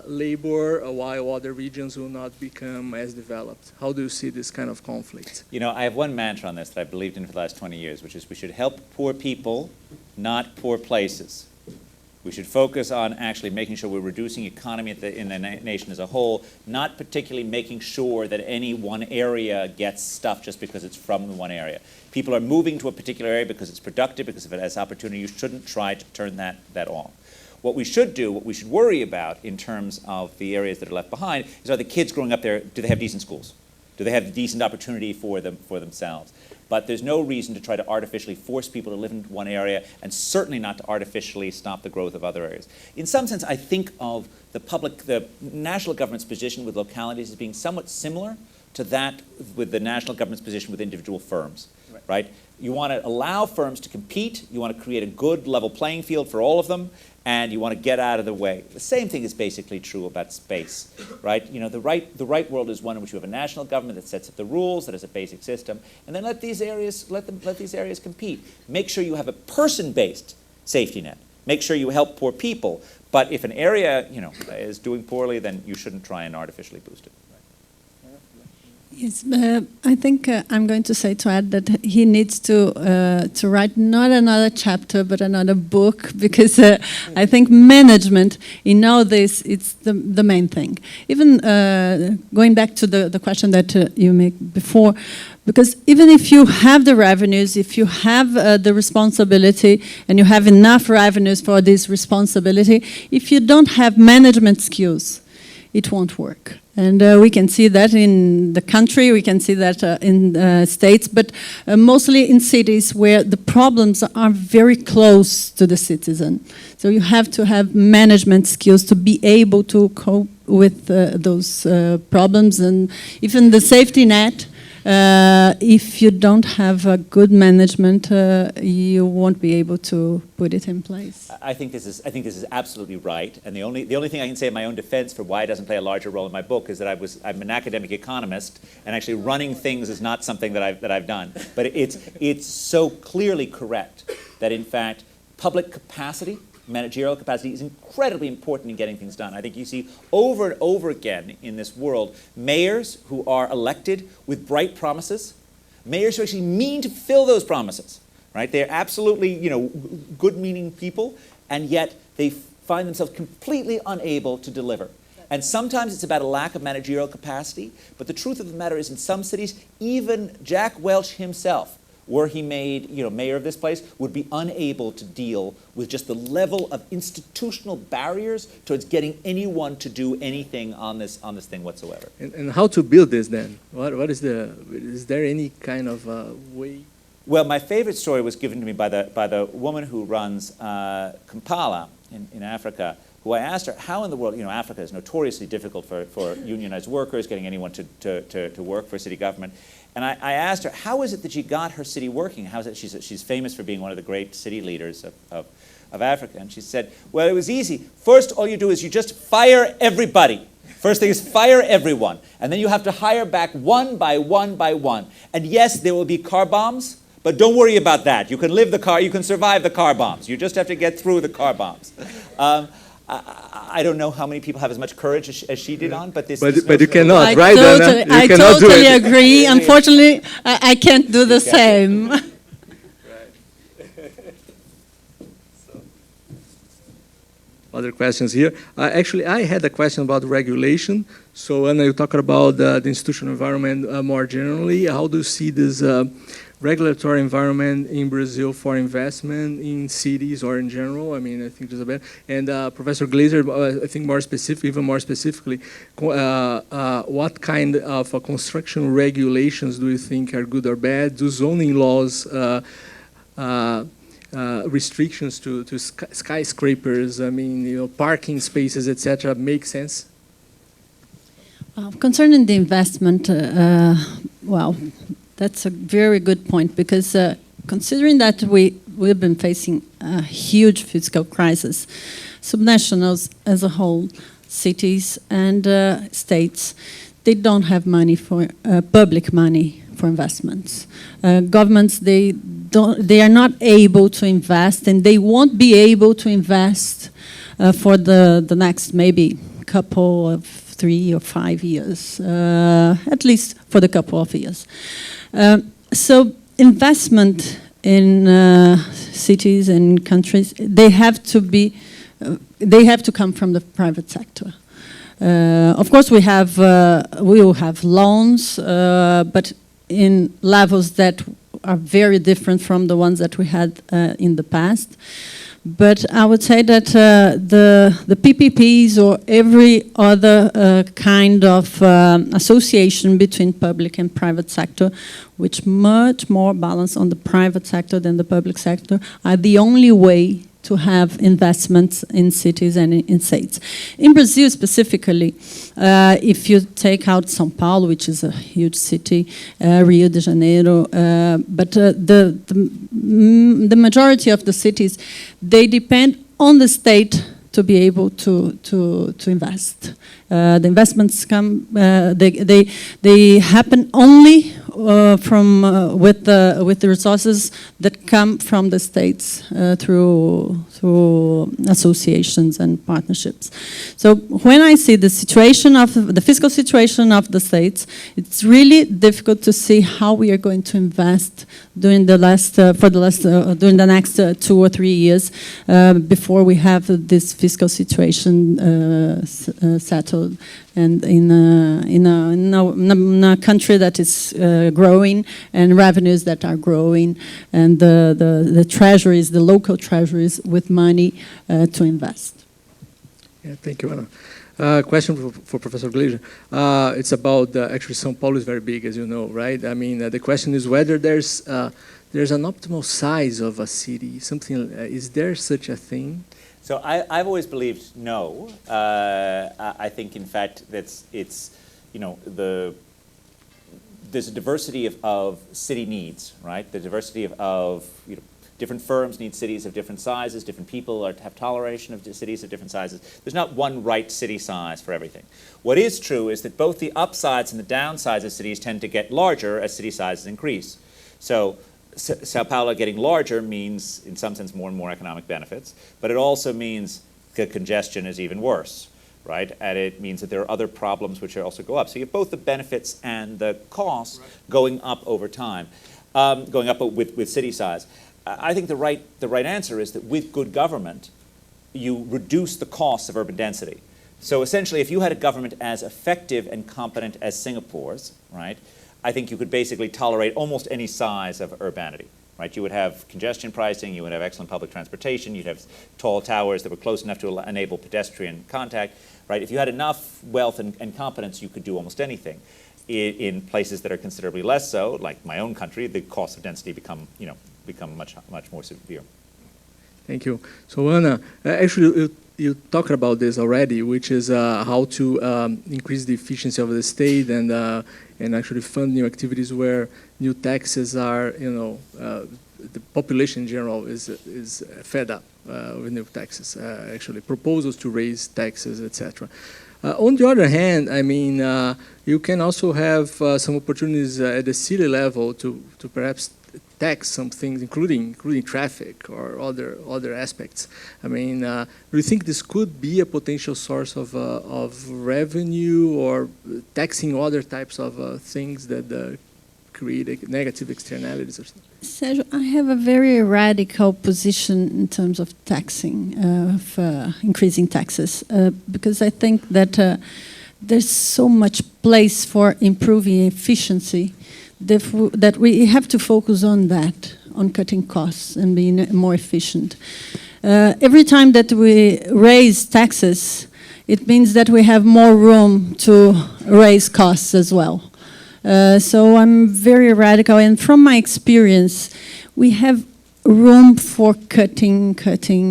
labor, while other regions will not become as developed. How do you see this kind of conflict? I have one mantra on this that I've believed in for the last 20 years, which is we should help poor people, not poor places. We should focus on actually making sure we're reducing economy in the nation as a whole, not particularly making sure that any one area gets stuff just because it's from the one area. People are moving to a particular area because it's productive, because if it has opportunity. You shouldn't try to turn that off. What we should worry about in terms of the areas that are left behind is, are the kids growing up there, do they have decent schools? Do they have decent opportunity for themselves? But there's no reason to try to artificially force people to live in one area, and certainly not to artificially stop the growth of other areas. In some sense, I think of the national government's position with localities as being somewhat similar to that with the national government's position with individual firms, right? You want to allow firms to compete, you want to create a good level playing field for all of them, and you want to get out of the way. The same thing is basically true about space, right? You know, the right world is one in which you have a national government that sets up the rules, that has a basic system, and then let these areas compete. Make sure you have a person-based safety net. Make sure you help poor people, but if an area, you know, is doing poorly, then you shouldn't try and artificially boost it. Yes, I think I'm going to say to Ed that he needs to write not another chapter but another book, because I think management in all this, it's the main thing. Even going back to the question that you made before, because even if you have the revenues, if you have the responsibility and you have enough revenues for this responsibility, if you don't have management skills, it won't work. And we can see that in the country, we can see that in states, but mostly in cities where the problems are very close to the citizen. So you have to have management skills to be able to cope with those problems, and even the safety net. If you don't have a good management, you won't be able to put it in place. I think this is absolutely right. And the only thing I can say in my own defense for why it doesn't play a larger role in my book is that I'm an academic economist, and actually running things is not something that I've done. But it's so clearly correct that in fact public capacity, managerial capacity, is incredibly important in getting things done. I think you see over and over again in this world mayors who are elected with bright promises, mayors who actually mean to fulfill those promises, right? They're absolutely, you know, good-meaning people, and yet they find themselves completely unable to deliver. And sometimes it's about a lack of managerial capacity, but the truth of the matter is in some cities, even Jack Welch himself, were he made, you know, mayor of this place, would be unable to deal with just the level of institutional barriers towards getting anyone to do anything on this thing whatsoever. And how to build this then? Is there any kind of way? Well, my favorite story was given to me by the woman who runs Kampala in Africa, who I asked her, how in the world, you know, Africa is notoriously difficult for unionized workers, getting anyone to work for city government. And I asked her, how is it that she got her city working? How is it she's famous for being one of the great city leaders of Africa? And she said, well, it was easy. First, all you do is you just fire everybody. First thing is fire everyone. And then you have to hire back one by one by one. And yes, there will be car bombs, but don't worry about that. You can survive the car bombs. You just have to get through the car bombs. I don't know how many people have as much courage as she did on, but this. But you cannot, right? I totally do agree. Unfortunately, I can't do the same. Right. Other questions here? Actually, I had a question about regulation. So when you talk about the institutional environment more generally, how do you see this regulatory environment in Brazil for investment in cities or in general? I mean, I think there's a bit. And Professor Glaeser, I think even more specifically, what kind of construction regulations do you think are good or bad? Do zoning laws, restrictions to skyscrapers, I mean, you know, parking spaces, etc., make sense? Concerning the investment, well, that's a very good point, because considering that we've been facing a huge fiscal crisis, subnationals as a whole, cities and states, they don't have money for public money for investments. Governments, they are not able to invest, and they won't be able to invest for the next maybe couple of 3 or 5 years, at least for the couple of years. So investment in cities and countries, they have to come from the private sector. Of course, we will have loans, but in levels that are very different from the ones that we had in the past. But I would say that the PPPs or every other kind of association between public and private sector, which much more balance on the private sector than the public sector, are the only way to have investments in cities and in states. In Brazil specifically, if you take out São Paulo, which is a huge city, Rio de Janeiro, but the majority of the cities, they depend on the state to be able to invest. The investments come, they happen only with the resources that come from the states through associations and partnerships. So when I see the situation of the fiscal situation of the states, it's really difficult to see how we are going to invest during the next 2 or 3 years before we have this fiscal situation settled, and in a country that is growing and revenues that are growing, and the treasuries, the local treasuries with money to invest. Yeah, thank you, Anna. Question for Professor Glaeser. It's about actually São Paulo is very big, as you know, right? I mean, the question is whether there's an optimal size of a city. Something is there such a thing? So I've always believed no. I think, in fact, there's a diversity of city needs, right? The diversity of different firms need cities of different sizes. Different people have toleration of cities of different sizes. There's not one right city size for everything. What is true is that both the upsides and the downsides of cities tend to get larger as city sizes increase. So Sao Paulo getting larger means, in some sense, more and more economic benefits, but it also means the congestion is even worse, right? And it means that there are other problems which also go up. So you have both the benefits and the costs going up over time, going up with city size. I think the right answer is that with good government, you reduce the costs of urban density. So essentially, if you had a government as effective and competent as Singapore's, right, I think you could basically tolerate almost any size of urbanity, right? You would have congestion pricing, you would have excellent public transportation, you'd have tall towers that were close enough to enable pedestrian contact, right? If you had enough wealth and competence, you could do almost anything. In places that are considerably less so, like my own country, the costs of density become much more severe. Thank you. So Anna, actually you talked about this already, which is how to increase the efficiency of the state and actually fund new activities where new taxes are, the population in general is fed up with new taxes. Actually, proposals to raise taxes, etc. On the other hand, I mean, you can also have some opportunities at the city level to perhaps tax some things, including traffic or other aspects. I mean, do you think this could be a potential source of revenue, or taxing other types of things that create negative externalities or something? Sérgio, I have a very radical position in terms of taxing, of increasing taxes, because I think that there's so much place for improving efficiency that we have to focus on that, on cutting costs and being more efficient. Every time that we raise taxes, it means that we have more room to raise costs as well. So I'm very radical, and from my experience, we have room for cutting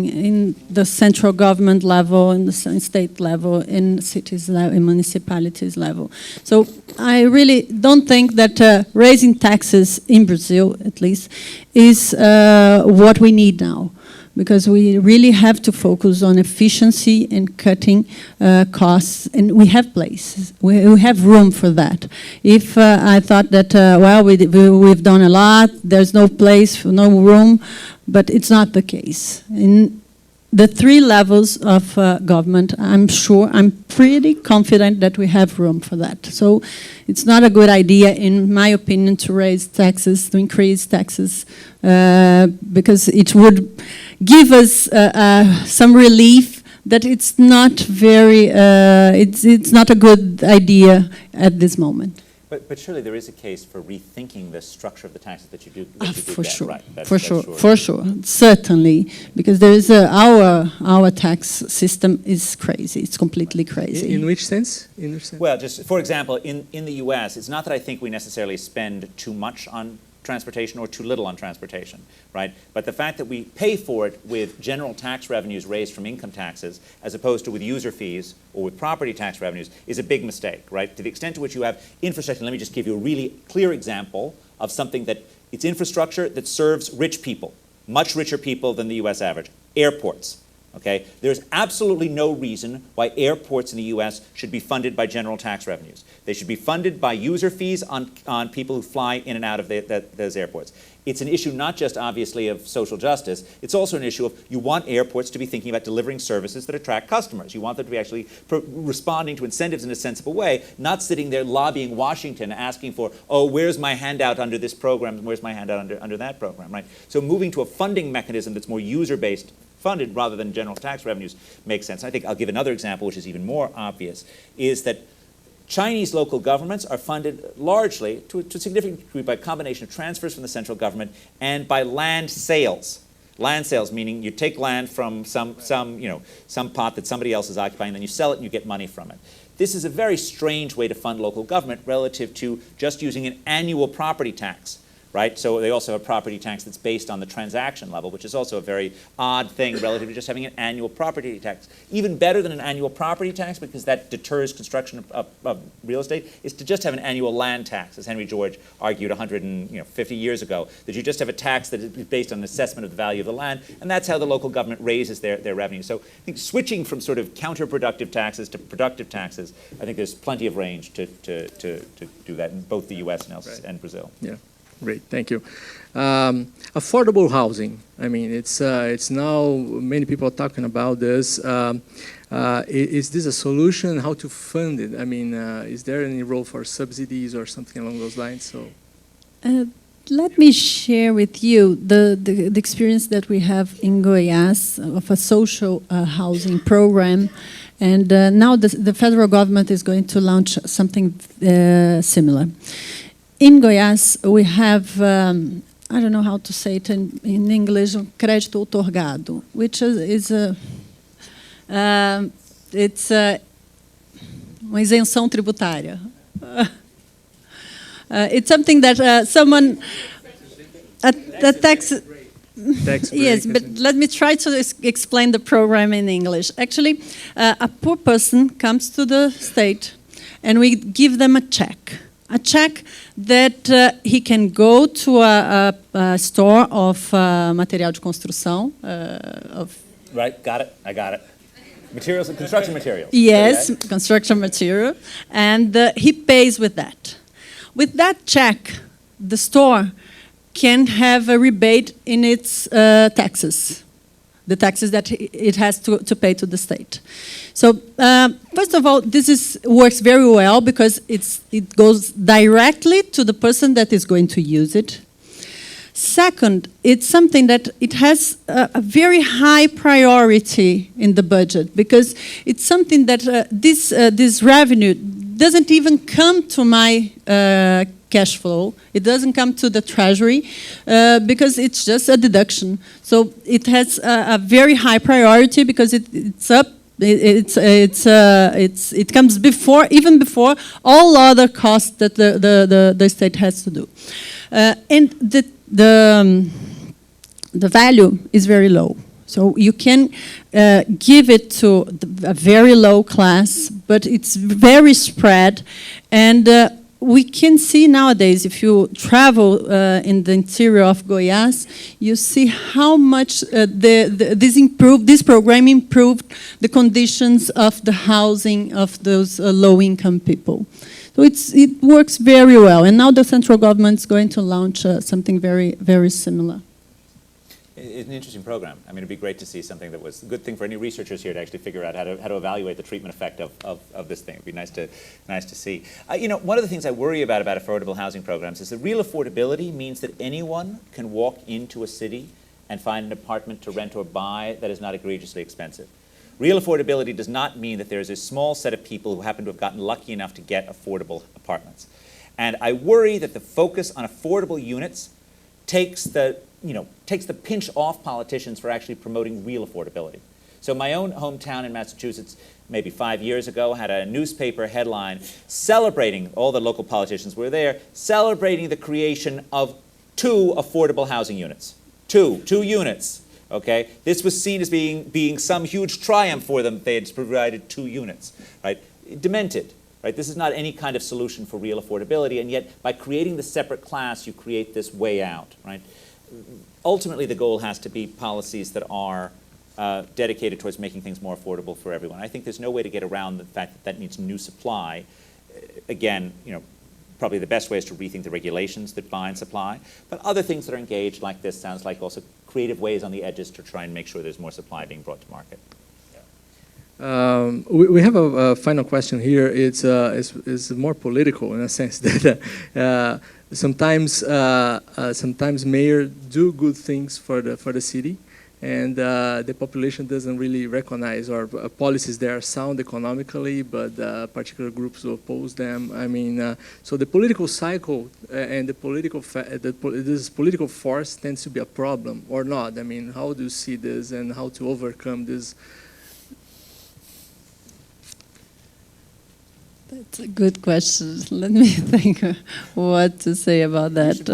in the central government level, in the state level, in cities level, in municipalities level. So I really don't think that raising taxes in Brazil, at least, is what we need now, because we really have to focus on efficiency and cutting costs, and we have places, we have room for that. If I thought that, we've done a lot, there's no place, no room, but it's not the case. In the 3 levels of government, I'm pretty confident that we have room for that. So it's not a good idea, in my opinion, to raise taxes, to increase taxes, because it would give us some relief that it's not very, it's not a good idea at this moment. But surely there is a case for rethinking the structure of the taxes that you do. For sure, right. for sure, certainly, because there is our tax system is crazy. It's completely crazy. In which sense? Well, just for example, in the U.S., it's not that I think we necessarily spend too much on transportation or too little on transportation, right? But the fact that we pay for it with general tax revenues raised from income taxes as opposed to with user fees or with property tax revenues is a big mistake, right? To the extent to which you have infrastructure, let me just give you a really clear example of something that it's infrastructure that serves rich people, much richer people than the US average. Airports. Okay? There's absolutely no reason why airports in the US should be funded by general tax revenues. They should be funded by user fees on people who fly in and out of those airports. It's an issue not just, obviously, of social justice, it's also an issue of you want airports to be thinking about delivering services that attract customers. You want them to be actually responding to incentives in a sensible way, not sitting there lobbying Washington asking for, oh, where's my handout under this program, where's my handout under that program, right? So moving to a funding mechanism that's more user-based funded rather than general tax revenues makes sense. I think I'll give another example, which is even more obvious, is that Chinese local governments are funded largely, to a significant degree, by a combination of transfers from the central government and by land sales. Land sales, meaning you take land from some pot that somebody else is occupying, then you sell it and you get money from it. This is a very strange way to fund local government relative to just using an annual property tax. Right? So they also have a property tax that's based on the transaction level, which is also a very odd thing relative to just having an annual property tax. Even better than an annual property tax, because that deters construction of real estate, is to just have an annual land tax, as Henry George argued 150 years ago, that you just have a tax that is based on an assessment of the value of the land, and that's how the local government raises their revenue. So I think switching from sort of counterproductive taxes to productive taxes, I think there's plenty of range to do that in both the US and Brazil. Yeah. Great, thank you. Affordable housing. I mean, it's now many people are talking about this. Is this a solution? How to fund it? I mean, is there any role for subsidies or something along those lines? So, let me share with you the experience that we have in Goiás of a social housing program. And now the federal government is going to launch something similar. In Goiás, we have, I don't know how to say it in English, crédito outorgado, which is it's uma isenção tributária. It's something that someone, a tax yes, but let me try to explain the program in English. Actually, a poor person comes to the state and we give them a check that he can go to a store of material de construção. Right, got it, I got it. Materials, construction materials. Yes, okay. Construction material. And he pays with that. With that check, the store can have a rebate in its taxes, the taxes that it has to pay to the state. So first of all, this works very well because it goes directly to the person that is going to use it. Second, it's something that it has a very high priority in the budget because it's something that this revenue doesn't even come to my cash flow. It doesn't come to the treasury because it's just a deduction. So it has a very high priority because it comes even before all other costs that the state has to do, and the value is very low. So you can give it to a very low class, but it's very spread, and we can see nowadays, if you travel in the interior of Goiás, you see how much this program improved the conditions of the housing of those low-income people. So it works very well, and now the central government is going to launch something very, very similar. It's an interesting program. I mean, it'd be great to see something that was a good thing for any researchers here to actually figure out how to evaluate the treatment effect of this thing. It'd be nice to see. One of the things I worry about affordable housing programs is that real affordability means that anyone can walk into a city and find an apartment to rent or buy that is not egregiously expensive. Real affordability does not mean that there is a small set of people who happen to have gotten lucky enough to get affordable apartments. And I worry that the focus on affordable units takes the pinch off politicians for actually promoting real affordability. So my own hometown in Massachusetts, maybe 5 years ago, had a newspaper headline celebrating, all the local politicians were there, celebrating the creation of 2 affordable housing units. Two units. Okay, this was seen as being some huge triumph for them. They had provided 2 units, right? Demented, right? This is not any kind of solution for real affordability, and yet by creating the separate class, you create this way out, right? Ultimately, the goal has to be policies that are dedicated towards making things more affordable for everyone. I think there's no way to get around the fact that that means new supply. Again, probably the best way is to rethink the regulations that bind supply, but other things that are engaged like this sounds like also creative ways on the edges to try and make sure there's more supply being brought to market. We have a final question here. It's more political in a sense that sometimes mayors do good things for the city, and the population doesn't really recognize our policies that are sound economically, but particular groups will oppose them. I mean, so the political cycle and this political force tends to be a problem, or not? I mean, how do you see this and how to overcome this? That's a good question. Let me think what to say about that.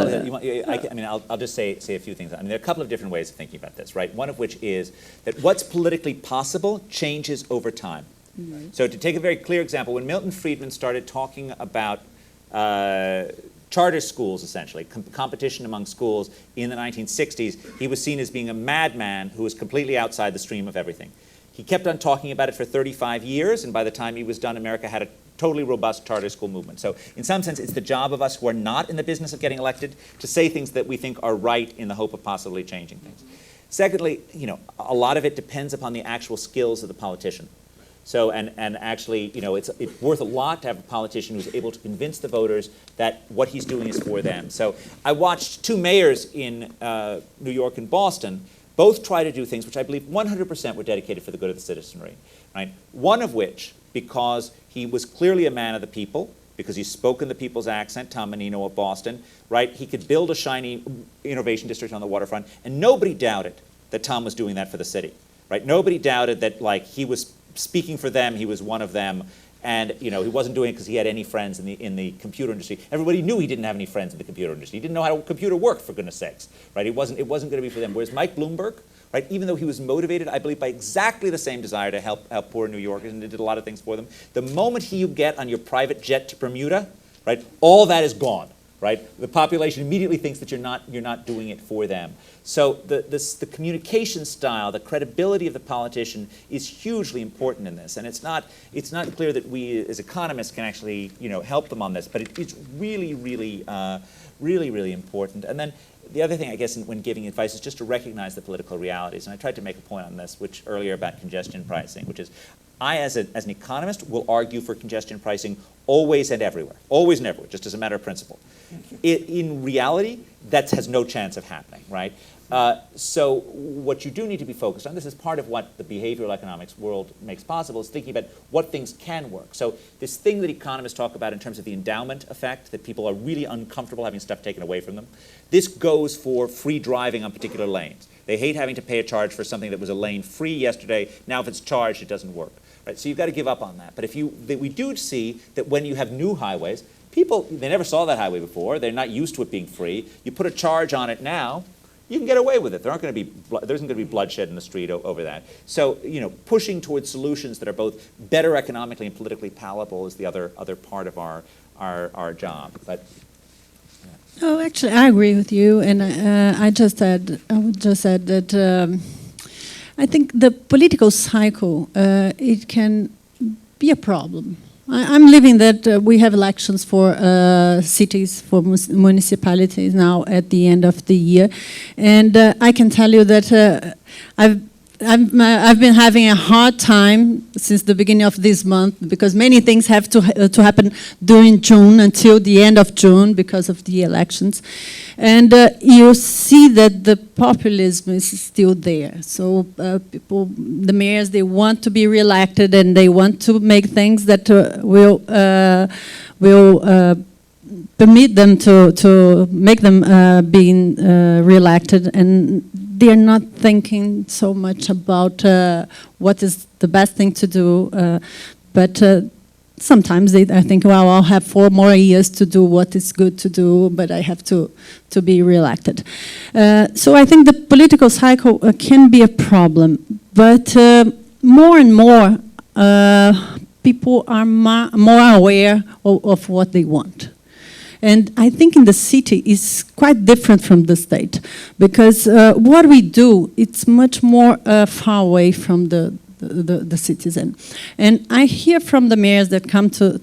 I'll just say a few things. I mean, there are a couple of different ways of thinking about this, right? One of which is that what's politically possible changes over time. Right. So to take a very clear example, when Milton Friedman started talking about charter schools, essentially, competition among schools in the 1960s, he was seen as being a madman who was completely outside the stream of everything. He kept on talking about it for 35 years, and by the time he was done, America had a totally robust charter school movement. So in some sense, it's the job of us who are not in the business of getting elected to say things that we think are right in the hope of possibly changing things. Secondly, a lot of it depends upon the actual skills of the politician. So, and actually, it's worth a lot to have a politician who's able to convince the voters that what he's doing is for them. So I watched 2 mayors in New York and Boston both try to do things which I believe 100% were dedicated for the good of the citizenry, right? One of which, because he was clearly a man of the people, because he spoke in the people's accent, Tom Menino of Boston, right? He could build a shiny innovation district on the waterfront, and nobody doubted that Tom was doing that for the city, right? Nobody doubted that, like, he was speaking for them, he was one of them, and he wasn't doing it because he had any friends in the computer industry. Everybody knew he didn't have any friends in the computer industry. He didn't know how a computer worked, for goodness sakes, right? It wasn't going to be for them. Whereas Mike Bloomberg, right, even though he was motivated, I believe, by exactly the same desire to help poor New Yorkers, and did a lot of things for them, the moment you get on your private jet to Bermuda, right, all that is gone, right? The population immediately thinks that you're not doing it for them. So the communication style, the credibility of the politician is hugely important in this, and it's not clear that we as economists can actually help them on this, but it's really important. And then the other thing, I guess, when giving advice is just to recognize the political realities. And I tried to make a point on this, which earlier about congestion pricing, which is I, as an economist, will argue for congestion pricing always and everywhere, just as a matter of principle. In reality, that has no chance of happening, right? So what you do need to be focused on, this is part of what the behavioral economics world makes possible, is thinking about what things can work. So this thing that economists talk about in terms of the endowment effect, that people are really uncomfortable having stuff taken away from them, this goes for free driving on particular lanes. They hate having to pay a charge for something that was a lane free yesterday. Now if it's charged, it doesn't work. Right? So you've got to give up on that. But we do see that when you have new highways, people, they never saw that highway before. They're not used to it being free. You put a charge on it now, you can get away with it. There isn't going to be bloodshed in the street over that. So, pushing towards solutions that are both better economically and politically palatable is the other part of our job. But oh, actually, I agree with you, and I would just add that I think the political cycle it can be a problem. I'm living that we have elections for cities, for municipalities now at the end of the year, and I can tell you that I've been having a hard time since the beginning of this month because many things have to happen during June until the end of June because of the elections, and you see that the populism is still there. So people, the mayors, they want to be reelected and they want to make things that will permit them to make them being reelected, and they're not thinking so much about what is the best thing to do, but sometimes I think, well, I'll have 4 more years to do what is good to do, but I have to be reelected. So I think the political cycle can be a problem, but more and more people are more aware of what they want. And I think in the city is quite different from the state, because what we do, it's much more far away from the citizen. And I hear from the mayors that come to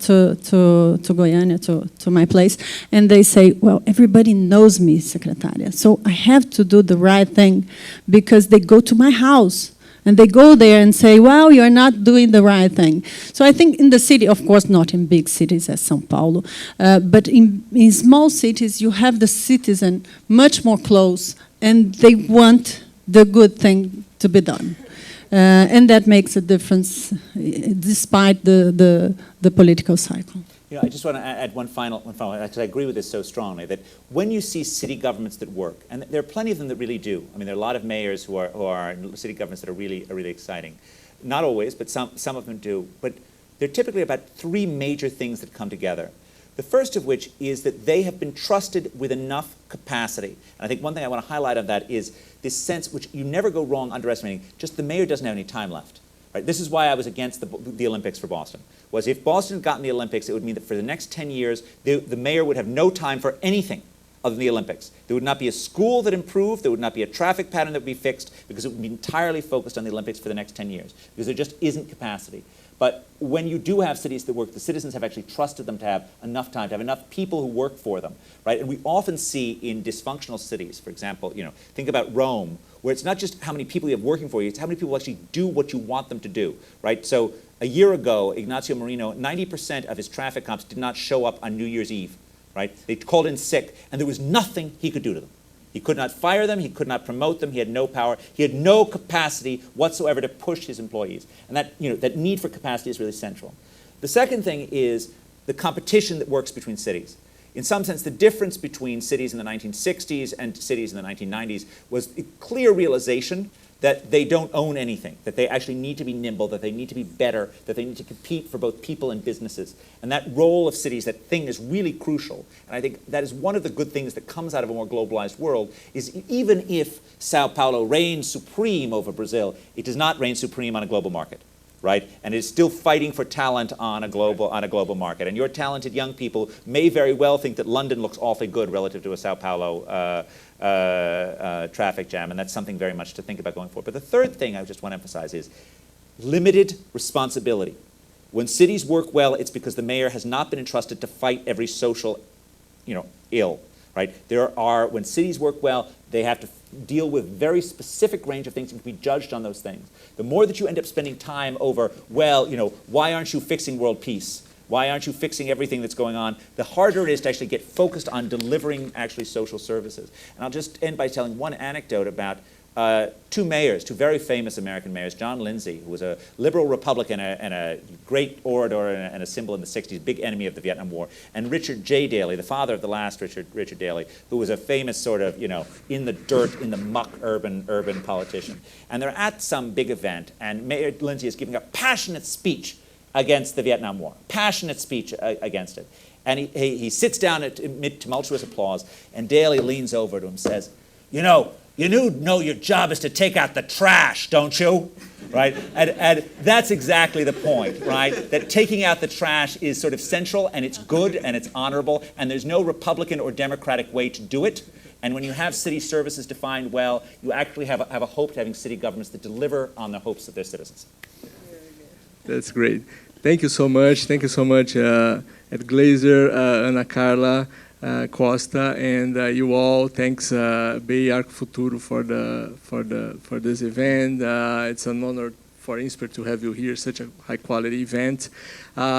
Goiânia, to my place, and they say, well, everybody knows me, secretária, so I have to do the right thing, because they go to my house. And they go there and say, well, you're not doing the right thing. So I think in the city, of course, not in big cities as São Paulo, but in small cities, you have the citizen much more close, and they want the good thing to be done. And that makes a difference, despite the political cycle. You know, I just want to add one final, because I agree with this so strongly, that when you see city governments that work, and there are plenty of them that really do. I mean, there are a lot of mayors who are in city governments that are really exciting. Not always, but some of them do. But there are typically about 3 major things that come together. The first of which is that they have been trusted with enough capacity. And I think one thing I want to highlight on that is this sense, which you never go wrong underestimating, just the mayor doesn't have any time left. Right? This is why I was against the Olympics for Boston. Was if Boston had gotten the Olympics, it would mean that for the next 10 years, the mayor would have no time for anything other than the Olympics. There would not be a school that improved. There would not be a traffic pattern that would be fixed, because it would be entirely focused on the Olympics for the next 10 years, because there just isn't capacity. But when you do have cities that work, the citizens have actually trusted them to have enough time, to have enough people who work for them, right? And we often see in dysfunctional cities, for example, you know, think about Rome, where it's not just how many people you have working for you, it's how many people actually do what you want them to do, right? So a year ago, Ignacio Marino, 90% of his traffic cops did not show up on New Year's Eve, right? They called in sick, and there was nothing he could do to them. He could not fire them, he could not promote them, he had no power, he had no capacity whatsoever to push his employees. And that, you know, that need for capacity is really central. The second thing is the competition that works between cities. In some sense, the difference between cities in the 1960s and cities in the 1990s was a clear realization that they don't own anything, that they actually need to be nimble, that they need to be better, that they need to compete for both people and businesses. And that role of cities, that thing, is really crucial. And I think that is one of the good things that comes out of a more globalized world, is even if Sao Paulo reigns supreme over Brazil, it does not reign supreme on a global market. Right? And it's still fighting for talent on a global market. And your talented young people may very well think that London looks awfully good relative to a Sao Paulo traffic jam, and that's something very much to think about going forward. But the third thing I just want to emphasize is limited responsibility. When cities work well, it's because the mayor has not been entrusted to fight every social, ill. Right? When cities work well, they have to deal with very specific range of things and can be judged on those things. The more that you end up spending time over, well, why aren't you fixing world peace? Why aren't you fixing everything that's going on? The harder it is to actually get focused on delivering actually social services. And I'll just end by telling one anecdote about 2 mayors, 2 very famous American mayors, John Lindsay, who was a liberal Republican and a great orator and a symbol in the 60s, big enemy of the Vietnam War, and Richard J. Daley, the father of the last Richard Daley, who was a famous sort of, in the dirt, in the muck urban politician. And they're at some big event, and Mayor Lindsay is giving a passionate speech against the Vietnam War, passionate speech against it. And he sits down amid tumultuous applause, and Daley leans over to him and says, you know your job is to take out the trash, don't you? Right? And that's exactly the point, right? That taking out the trash is sort of central, and it's good, and it's honorable, and there's no Republican or Democratic way to do it. And when you have city services defined well, you actually have a hope to having city governments that deliver on the hopes of their citizens. That's great. Thank you so much. Thank you so much, Ed Glaeser, Ana Carla Costa, and you all. Thanks, Bay Arco Futuro, for this event. It's an honor for Insper to have you here. Such a high quality event.